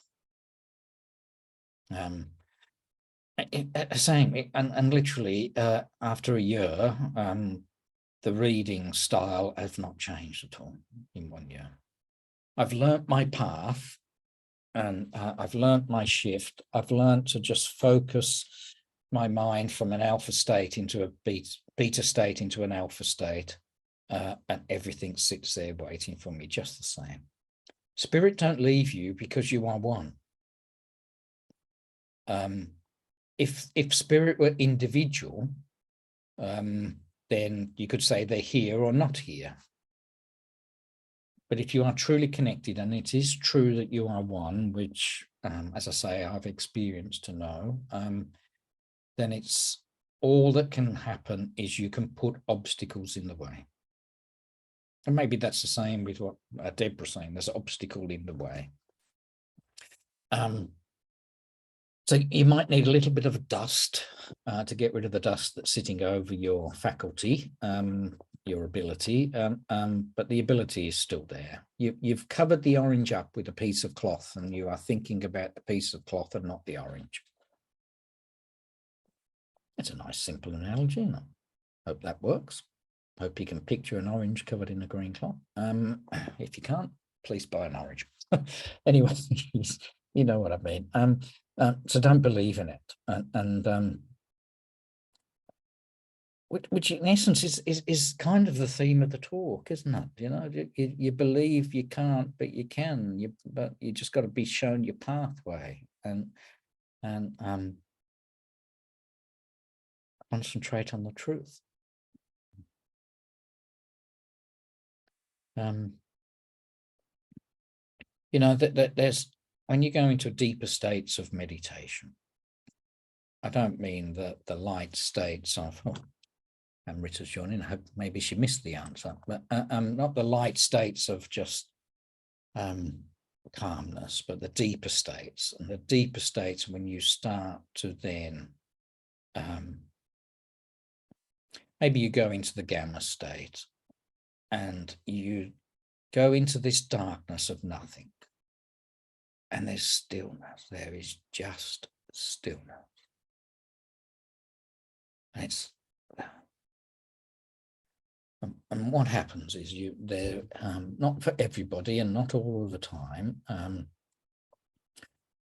Same, and literally after a year, the reading style has not changed at all in 1 year. I've learnt my path, and I've learnt my shift. I've learnt to just focus my mind from an alpha state into a beta state into an alpha state, and everything sits there waiting for me just the same. Spirit don't leave you because you are one. If spirit were individual, then you could say they're here or not here. But if you are truly connected, and it is true that you are one, which, as I say, I've experienced to know, then it's all that can happen is you can put obstacles in the way. And maybe that's the same with what Deborah's saying, there's an obstacle in the way. So you might need a little bit of dust to get rid of the dust that's sitting over your faculty, your ability, but the ability is still there. You've covered the orange up with a piece of cloth, and you are thinking about the piece of cloth and not the orange. It's a nice, simple analogy, and I hope that works. Hope you can picture an orange covered in a green cloth. If you can't, please buy an orange. Anyway, you know what I mean. So don't believe in it, which in essence is kind of the theme of the talk, isn't it? You know, you believe you can't, but you can. But you just got to be shown your pathway, and concentrate on the truth. You know that there's, when you go into deeper states of meditation, I don't mean the light states of, and Rita's joining, I hope maybe she missed the answer, but not the light states of just calmness, but the deeper states. And the deeper states, when you start to then, maybe you go into the gamma state and you go into this darkness of nothing. And there's stillness. There is just stillness. And it's, and what happens is they're not for everybody and not all of the time,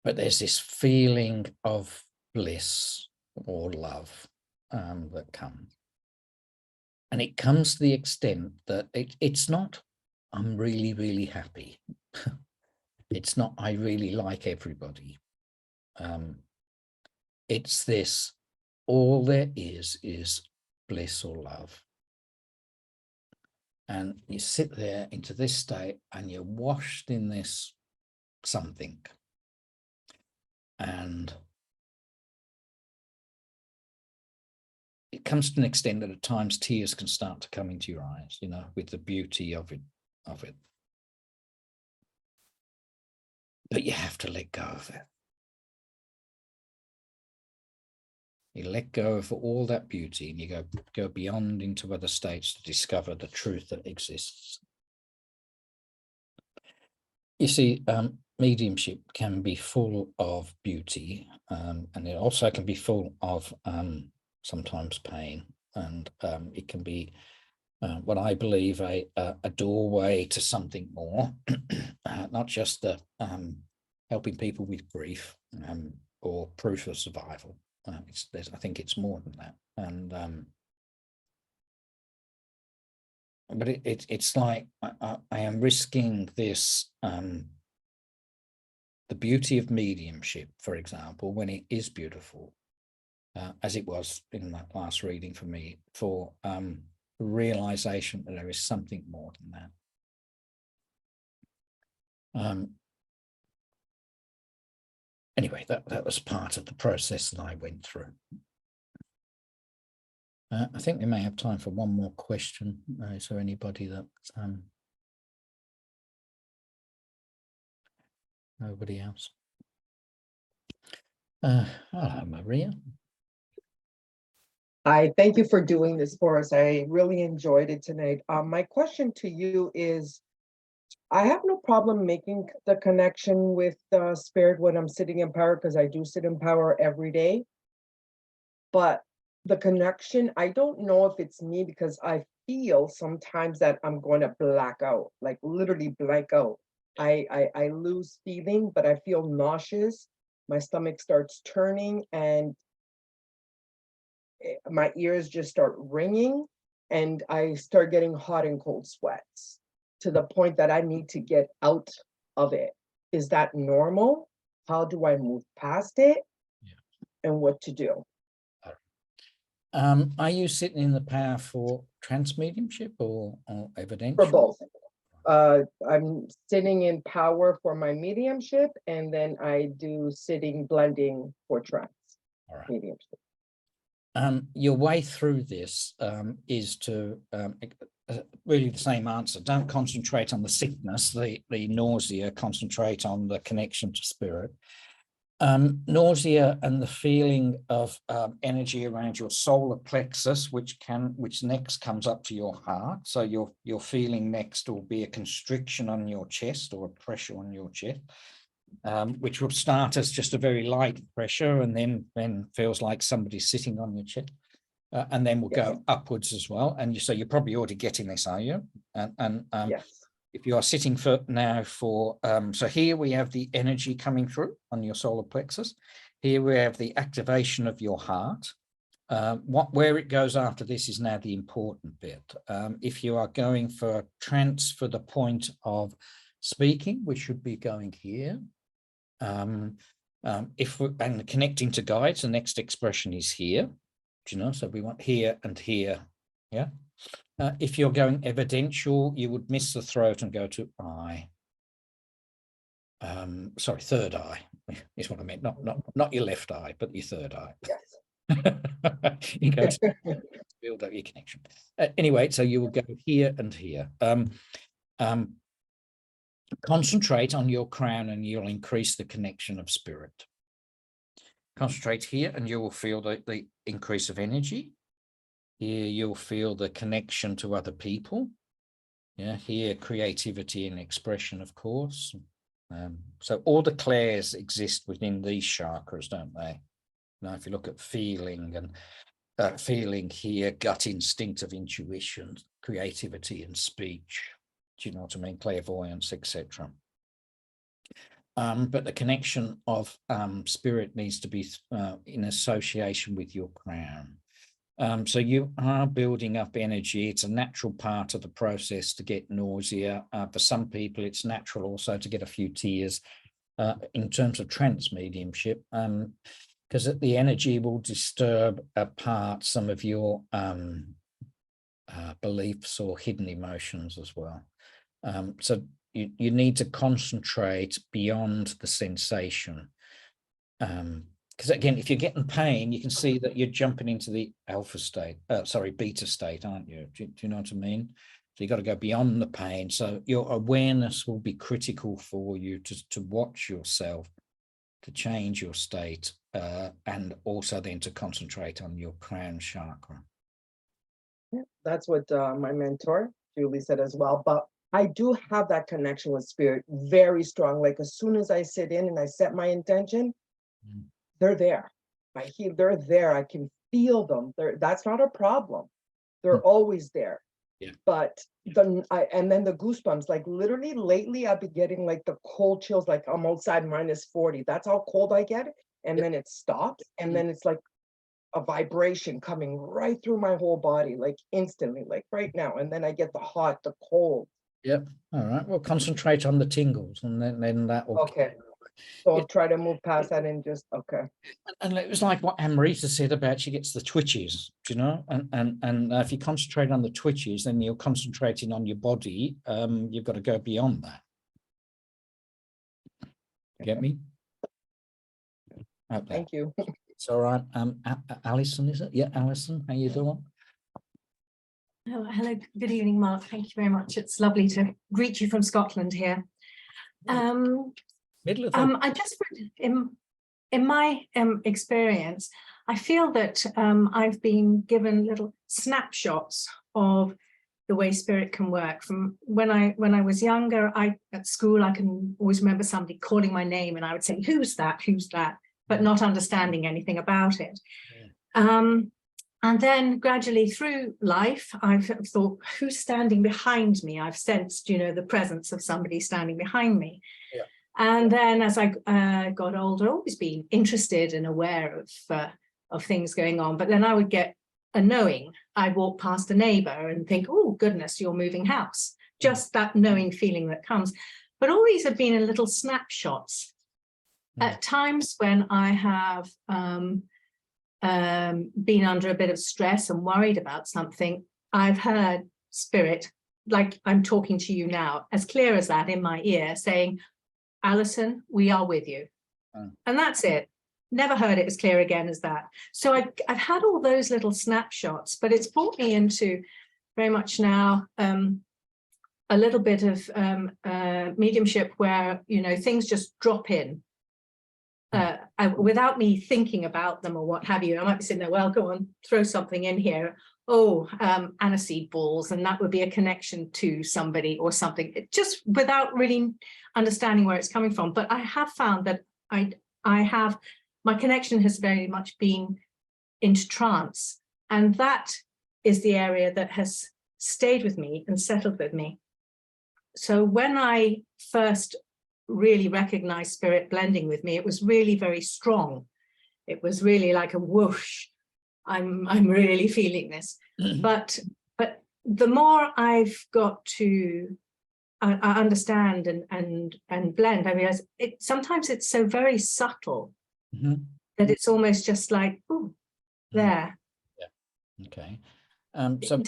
but there's this feeling of bliss or love that comes. And it comes to the extent that it's not, I'm really, really happy. It's not, I really like everybody. It's this, all there is bliss or love. And you sit there into this state and you're washed in this something. And it comes to an extent that at times tears can start to come into your eyes, you know, with the beauty of it. But you have to let go of it. You let go of all that beauty and you go beyond into other states to discover the truth that exists. You see, mediumship can be full of beauty, and it also can be full of sometimes pain, and it can be what I believe a doorway to something more, not just the helping people with grief or proof of survival. I think it's more than that, and but it's like I am risking this, the beauty of mediumship, for example, when it is beautiful, as it was in that last reading for me, for realization that there is something more than that. Anyway, that was part of the process that I went through. I think we may have time for one more question. Is there anybody that nobody else? Hello, Maria. I thank you for doing this for us. I really enjoyed it tonight. My question to you is, I have no problem making the connection with spirit when I'm sitting in power, because I do sit in power every day. But the connection, I don't know if it's me, because I feel sometimes that I'm going to black out, like literally black out. I lose feeling, but I feel nauseous. My stomach starts turning and my ears just start ringing, and I start getting hot and cold sweats to the point that I need to get out of it. Is that normal? How do I move past it? Yeah. And what to do? Are you sitting in the power for trance mediumship or For evidential? both. I'm sitting in power for my mediumship, and then I do sitting blending for trance mediumship. Your way through this is to really the same answer. Don't concentrate on the sickness, the nausea, concentrate on the connection to spirit. Nausea and the feeling of energy around your solar plexus, which next comes up to your heart. So your feeling next will be a constriction on your chest or a pressure on your chest. Which will start as just a very light pressure and then feels like somebody's sitting on your chest, and then will go upwards as well. And so you're probably already getting this, are you? And Yes. If you are sitting so here we have the energy coming through on your solar plexus. Here we have the activation of your heart. Where it goes after this is now the important bit. If you are going for trance for the point of speaking, we should be going here. If we're and connecting to guides, the next expression is here. Do you know? So we want here and here. Yeah. If you're going evidential, you would miss the throat and go to eye. Sorry, third eye is what I meant. Not your left eye, but your third eye. Yes. You go to build up your connection. Anyway, so you will go here and here. Concentrate on your crown and you'll increase the connection of spirit. Concentrate here and you will feel the increase of energy. Here you'll feel the connection to other people. Yeah, here creativity and expression, of course. So all the clairs exist within these chakras, don't they? Now, if you look at feeling and feeling here, gut instinct of intuition, creativity and speech. Do you know what I mean? Clairvoyance, etc. But the connection of spirit needs to be in association with your crown. So you are building up energy. It's a natural part of the process to get nausea. For some people, it's natural also to get a few tears in terms of trance mediumship, because the energy will disturb apart some of your beliefs or hidden emotions as well. So you need to concentrate beyond the sensation. Because again, if you're getting pain, you can see that you're jumping into the beta state, aren't you? Do you know what I mean? So you've got to go beyond the pain. So your awareness will be critical for you to watch yourself, to change your state, and also then to concentrate on your crown chakra. Yeah, that's what my mentor, Julie, said as well. But I do have that connection with spirit very strong. Like as soon as I sit in and I set my intention, they're there. They're there. I can feel them. That's not a problem. They're always there. Yeah. But and then the goosebumps, like literally lately I've been getting like the cold chills, like I'm outside -40. That's how cold I get. And then it stops. And then it's like a vibration coming right through my whole body, like instantly, like right now. And then I get the hot, the cold. Yep. All right. Well, concentrate on the tingles, and then that will. Okay. So I'll try to move past that and just And it was like what Amrita said about she gets the twitches, do you know? And if you concentrate on the twitches, then you're concentrating on your body. You've got to go beyond that. Get me? Thank you. It's all right. Alison, is it? Yeah, Alison, how you doing? Hello, good evening, Mark. Thank you very much. It's lovely to greet you from Scotland here. I just, in my experience, I feel that I've been given little snapshots of the way spirit can work. From when I was younger, at school, I can always remember somebody calling my name and I would say, who's that, but not understanding anything about it. And then gradually through life, I've thought, who's standing behind me? I've sensed, you know, the presence of somebody standing behind me. Yeah. And then as I got older, always been interested and aware of things going on. But then I would get a knowing. I'd walk past a neighbor and think, oh, goodness, you're moving house. Just that knowing feeling that comes. But all these have been in little snapshots. At times when I have been under a bit of stress and worried about something, I've heard spirit, like I'm talking to you now, as clear as that in my ear, saying, Alison, we are with you. And that's it. Never heard it as clear again as that. So I've had all those little snapshots, but it's brought me into very much now a little bit of mediumship where, you know, things just drop in. Without me thinking about them or what have you. I might be sitting there, well, go on, throw something in here. Oh, aniseed balls, and that would be a connection to somebody or something, just without really understanding where it's coming from. But I have found that my connection has very much been into trance, and that is the area that has stayed with me and settled with me. So when I first really recognized spirit blending with me, it was really very strong. It was really like a whoosh. I'm really feeling this. But the more I've got to I understand and blend, I realize sometimes it's so very subtle that it's almost just like, oh, there. Yeah. Okay. So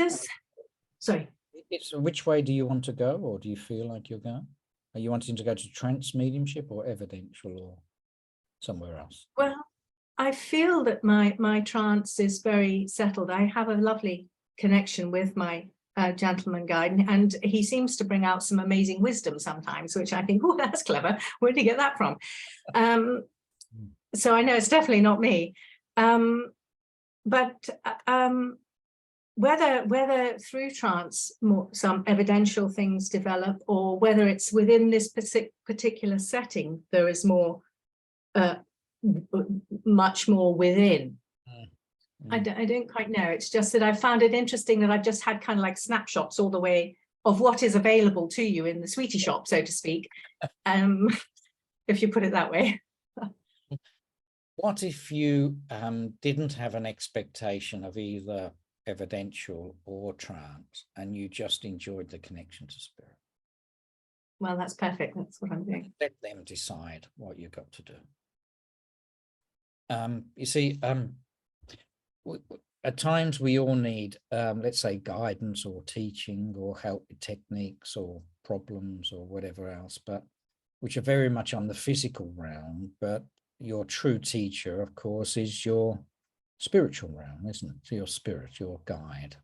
sorry. It's which way do you want to go, or do you feel like you're going? Are you wanting to go to trance mediumship or evidential or somewhere else? Well, I feel that my trance is very settled. I have a lovely connection with my gentleman guide, and he seems to bring out some amazing wisdom sometimes, which I think, oh, that's clever. Where did he get that from? So I know it's definitely not me. But whether through trance some evidential things develop, or whether it's within this particular setting, there is more, much more within. I don't quite know. It's just that I found it interesting that I've just had kind of like snapshots all the way of what is available to you in the sweetie shop, so to speak, if you put it that way. What if you didn't have an expectation of either evidential or trance, and you just enjoyed the connection to spirit? Well, that's perfect. That's what I'm doing. Let them decide what you've got to do. You see, at times we all need, let's say, guidance or teaching or help with techniques or problems or whatever else, but which are very much on the physical realm. But your true teacher, of course, is your spiritual realm, isn't it? So your spirit, your guide.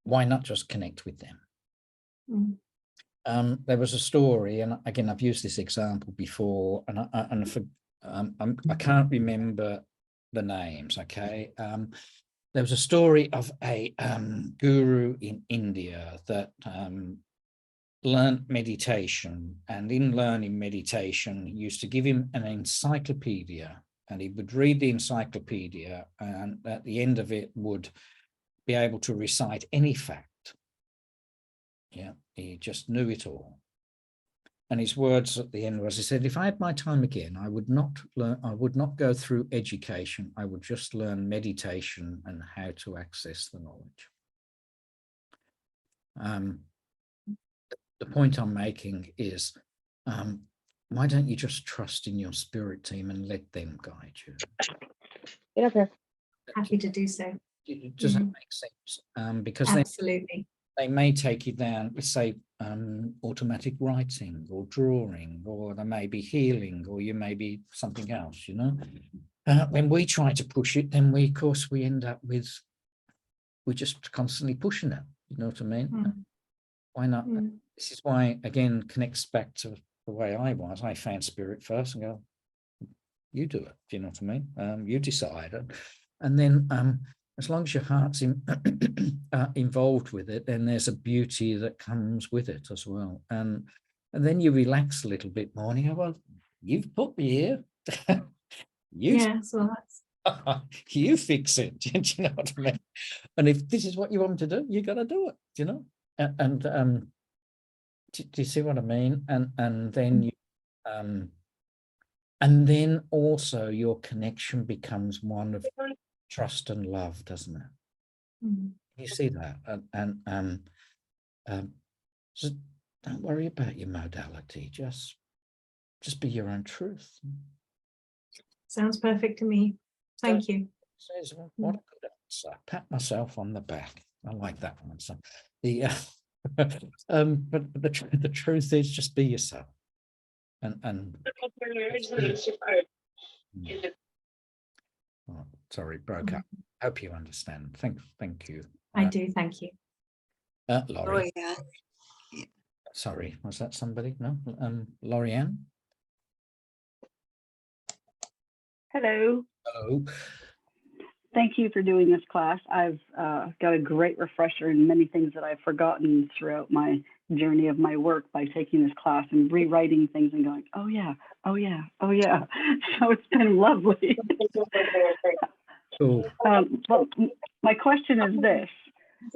Why not just connect with them? There was a story, and again, I've used this example before, and I can't remember the names. Okay, there was a story of a guru in India that learned meditation, and in learning meditation, he used to give him an encyclopedia, and he would read the encyclopedia, and at the end of it would be able to recite any fact. Yeah, he just knew it all. And his words at the end was, he said, if I had my time again, I would not go through education. I would just learn meditation and how to access the knowledge. The point I'm making is, why don't you just trust in your spirit team and let them guide you? Yeah, okay. Happy to do so. Does that make sense? Because absolutely. They may take you down, let's say, automatic writing or drawing, or there may be healing, or you may be something else, you know. When we try to push it, then we end up with, we're just constantly pushing it, you know what I mean? Why not? This is why, again, connects back to the way I was. I found spirit first and go, you do it, do you know what I mean? You decide it. And then as long as your heart's involved with it, then there's a beauty that comes with it as well. And then you relax a little bit more and you go, well, you've put me here. You fix it. Do you know what I mean? And if this is what you want to do, you got to do it. Do you know? And do you see what I mean? And then you and then also your connection becomes one of trust and love, doesn't it? Mm. You see that? So don't worry about your modality. Just be your own truth. Sounds perfect to me. Thank you. Says, well, what a good answer. Pat myself on the back. I like that answer. The but the truth is, just be yourself. And oh, sorry, broke up. Hope you understand. Thank you. I do. Thank you. Laurie. Oh, yeah. Sorry, was that somebody? No, Lorianne. Hello. Hello. Thank you for doing this class. I've got a great refresher in many things that I've forgotten throughout my journey of my work by taking this class and rewriting things and going, oh yeah, oh yeah, oh yeah. So it's been lovely. Cool. Well, my question is this.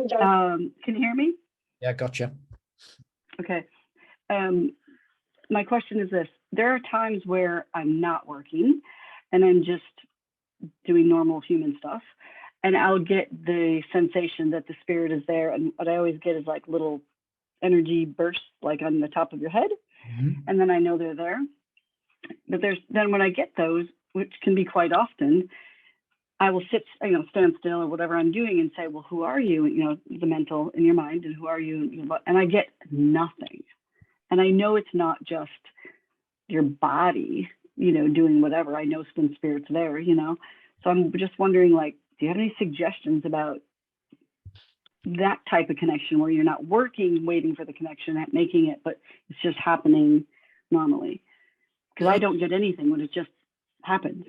Can you hear me? Yeah, gotcha. Okay. My question is this. There are times where I'm not working and I'm just doing normal human stuff, and I'll get the sensation that the spirit is there, and what I always get is like little energy bursts like on the top of your head, and then I know they're there. But then when I get those, which can be quite often, I will stand still or whatever I'm doing and say, well, who are you? The mental in your mind, and who are you? And I get nothing. And I know it's not just your body, doing whatever. I know some spirits there, So I'm just wondering, like, do you have any suggestions about that type of connection where you're not working, waiting for the connection, at making it, but it's just happening normally? Because I don't get anything when it just happens.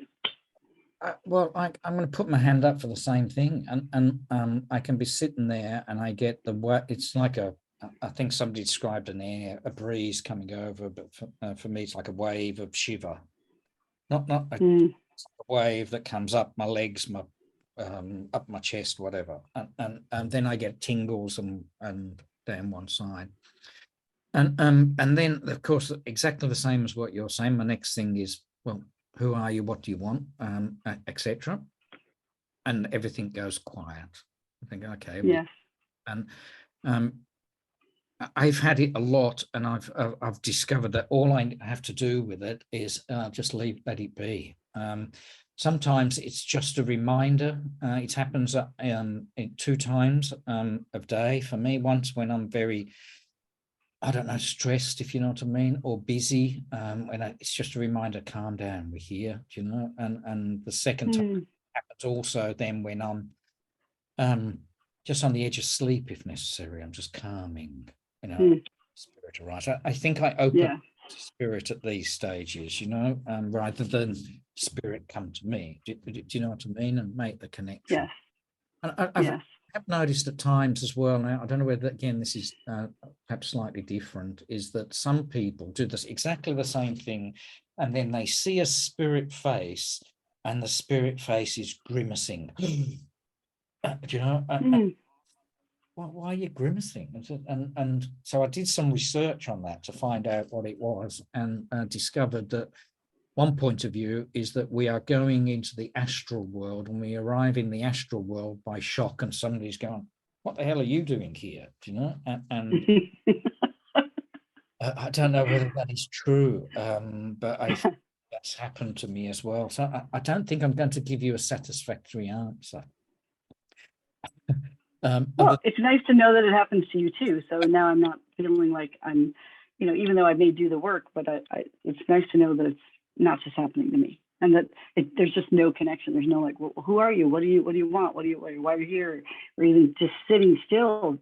Well, I'm going to put my hand up for the same thing, and I can be sitting there, and I get it's like I think somebody described a breeze coming over, but for me, it's like a wave of shiver, not a wave that comes up my legs, up my chest, whatever, and then I get tingles and down one side, and then of course exactly the same as what you're saying. My next thing is, well, who are you? What do you want? Etc. And everything goes quiet. I think, okay, yes, and I've had it a lot, and I've discovered that all I have to do with it is just let it be. Sometimes it's just a reminder. It happens 2 times a day for me. Once when I'm very, I don't know, stressed, if you know what I mean, or busy. It's just a reminder, calm down, we're here, and the second time happens also then when I'm just on the edge of sleep, if necessary. I'm just calming, spirit arise. I think I open to spirit at these stages, rather than spirit come to me. Do you know what I mean? And make the connection. Yes. And I have noticed at times as well, now I don't know whether, again, this is perhaps slightly different, is that some people do this exactly the same thing, and then they see a spirit face, and the spirit face is grimacing. Why are you grimacing? And so I did some research on that to find out what it was, and discovered that one point of view is that we are going into the astral world, and we arrive in the astral world by shock, and somebody's going, what the hell are you doing here? And I don't know whether that is true, but I think that's happened to me as well. So I don't think I'm going to give you a satisfactory answer. Well, it's nice to know that it happens to you too. So now I'm not feeling like I'm, even though I may do the work, but it's nice to know that it's not just happening to me, and that there's just no connection. There's no like, well, who are you? What do you want? Why are you here? Or even just sitting still,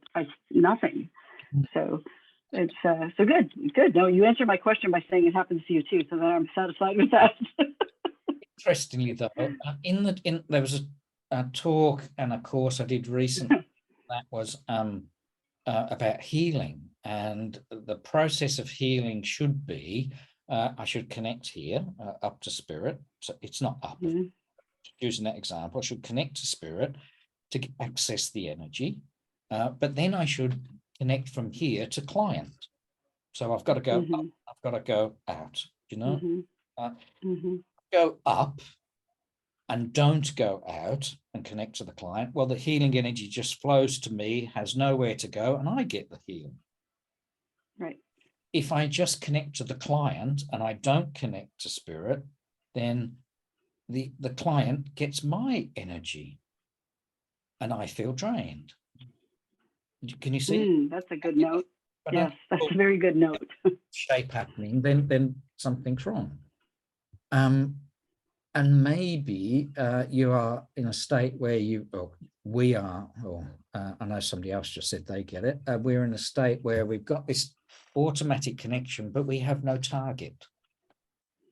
nothing. So it's so good. No, you answered my question by saying it happens to you too. So then I'm satisfied with that. Interestingly, though, there was a talk and a course I did recently that was about healing, and the process of healing should be I should connect here up to spirit. So it's not up, using that example, I should connect to spirit to access the energy, but then I should connect from here to client. So I've got to go up, I've got to go out, you know, go up and don't go out and connect to the client. Well, the healing energy just flows to me, has nowhere to go, and I get the healing. Right. If I just connect to the client and I don't connect to spirit, then the client gets my energy and I feel drained. Can you see? That's a good note. But Yes, that's a very good note. shape happening, then something's wrong. And maybe you are in a state where we are, or I know somebody else just said they get it. We're in a state where we've got this automatic connection, but we have no target.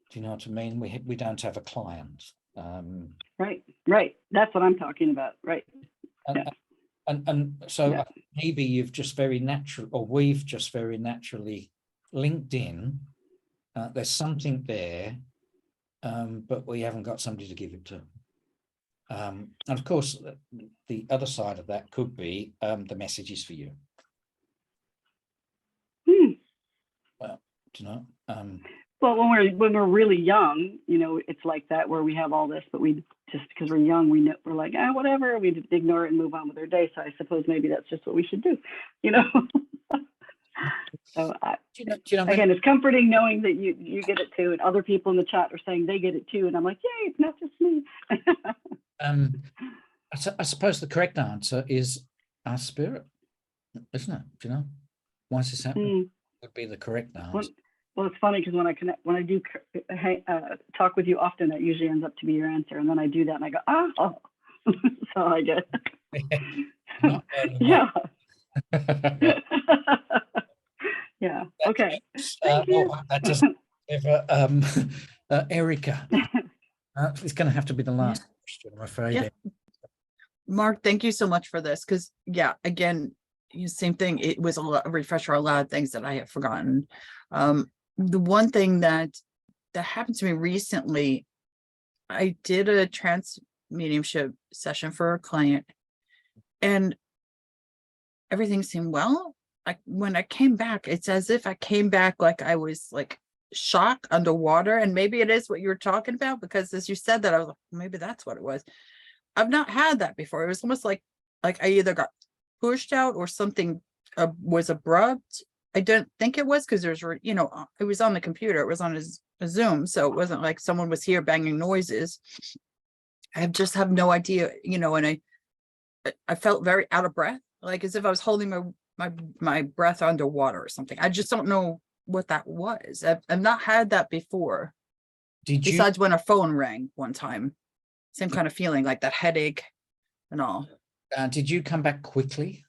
Do you know what I mean? We don't have a client. Right. That's what I'm talking about. Right. And so maybe you've just very natural, or we've just very naturally linked in. There's something there, but we haven't got somebody to give it to. And of course, the other side of that could be the message is for you. Well, do you know? Well, when we're really young, you know, it's like that where we have all this, but we just because we're young, we're like, whatever, we just ignore it and move on with our day. So I suppose maybe that's just what we should do, you know. So again, it's comforting knowing that you get it too, and other people in the chat are saying they get it too, and I'm like, yay, it's not just me. I suppose the correct answer is our spirit, isn't it? Do you know? Why is this happening? Would be the correct answer. Well, it's funny because when I do talk with you often, that usually ends up to be your answer, and then I do that and I go, so I get yeah. Yeah. Okay. Thank you. That doesn't ever, Erica. It's going to have to be the last question, I'm afraid. Yeah. Mark, thank you so much for this. Because again, same thing. It was a refresher, a lot of things that I have forgotten. The one thing that happened to me recently, I did a trance mediumship session for a client, and everything seemed well. When I came back, it's as if I came back like I was like shocked underwater, and maybe it is what you were talking about, because as you said that, I was like, maybe that's what it was. I've not had that before. It was almost like I either got pushed out or something was abrupt. I don't think it was, because there's, you know, it was on the computer, it was on a Zoom, so it wasn't like someone was here banging noises. I just have no idea, you know, and I felt very out of breath, like as if I was holding my breath underwater or something. I just don't know what that was. I've not had that before. Besides when our phone rang one time, same kind of feeling, like that headache and all. Did you come back quickly?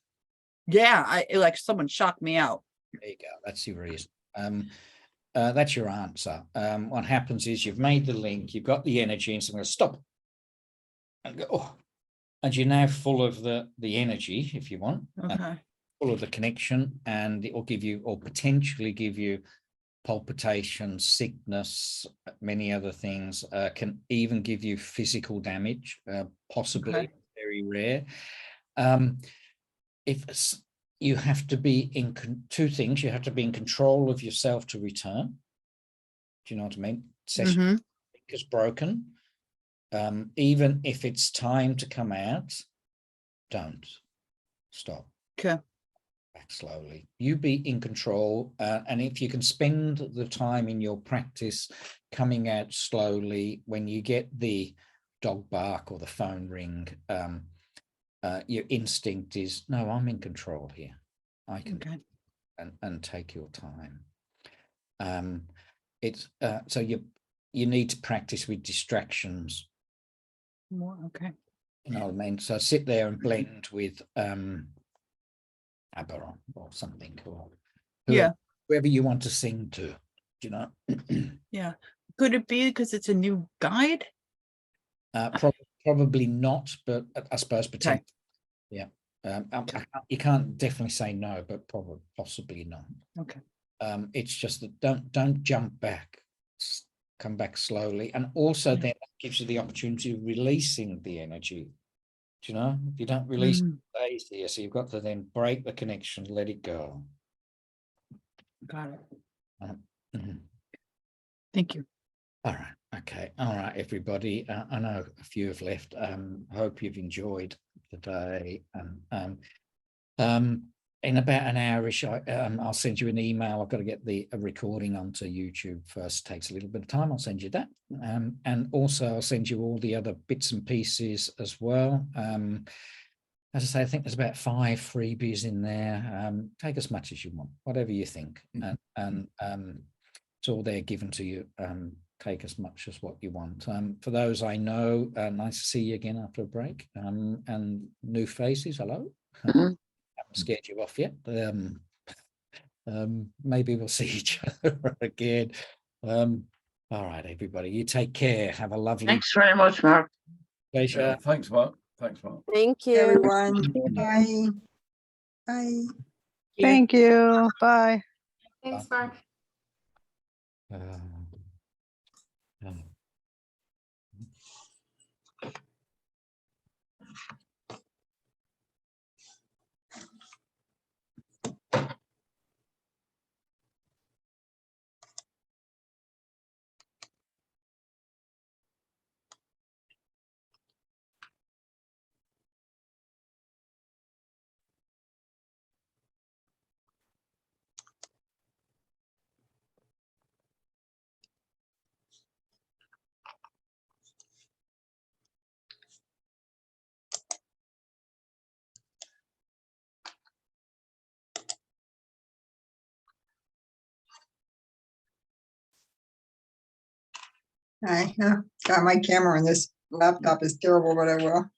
Yeah, like someone shocked me out. There you go. That's your reason. That's your answer. What happens is you've made the link, you've got the energy, and so I'm going to stop and go, and you're now full of the energy, if you want. Okay. Full of the connection, and it will give you, or potentially give you, palpitations, sickness, many other things. Can even give you physical damage, possibly very rare. If you have to be in two things, you have to be in control of yourself to return. Do you know what I mean? Session is broken. Even if it's time to come out, don't stop. Okay. Back slowly. You be in control, and if you can spend the time in your practice coming out slowly, when you get the dog bark or the phone ring, your instinct is, no, I'm in control here. I can and take your time. It's so you need to practice with distractions. More okay. You know what I mean? So sit there and blend with Aberon or something, or whoever you want to sing to, you know. Yeah. Could it be because it's a new guide? Probably not, but I suppose potentially. Yeah. You can't definitely say no, but possibly not. Okay. It's just that don't jump back. come back slowly. And also then that gives you the opportunity of releasing the energy. Do you know? If you don't release it, it stays here. So you've got to then break the connection, let it go. Got it. Mhm. Thank you. All right. Okay. All right, everybody. I know a few have left. Hope you've enjoyed the day. In about an hour-ish, I'll send you an email. I've got to get the recording onto YouTube first. Takes a little bit of time. I'll send you that. And also I'll send you all the other bits and pieces as well. As I say, I think there's about 5 freebies in there. Take as much as you want, whatever you think. And it's all there given to you. Take as much as what you want. For those I know, nice to see you again after a break. And new faces, hello. Haven't scared you off yet. Maybe we'll see each other again. All right, everybody, you take care. Have a lovely. Thanks very much, Mark. Pleasure. Yeah, thanks, Mark. Thanks, Mark. Thank you. Everyone, bye. Bye. Thank you. Bye. Thanks, Mark. Um, Hi. God, my camera on this laptop is terrible, but I will.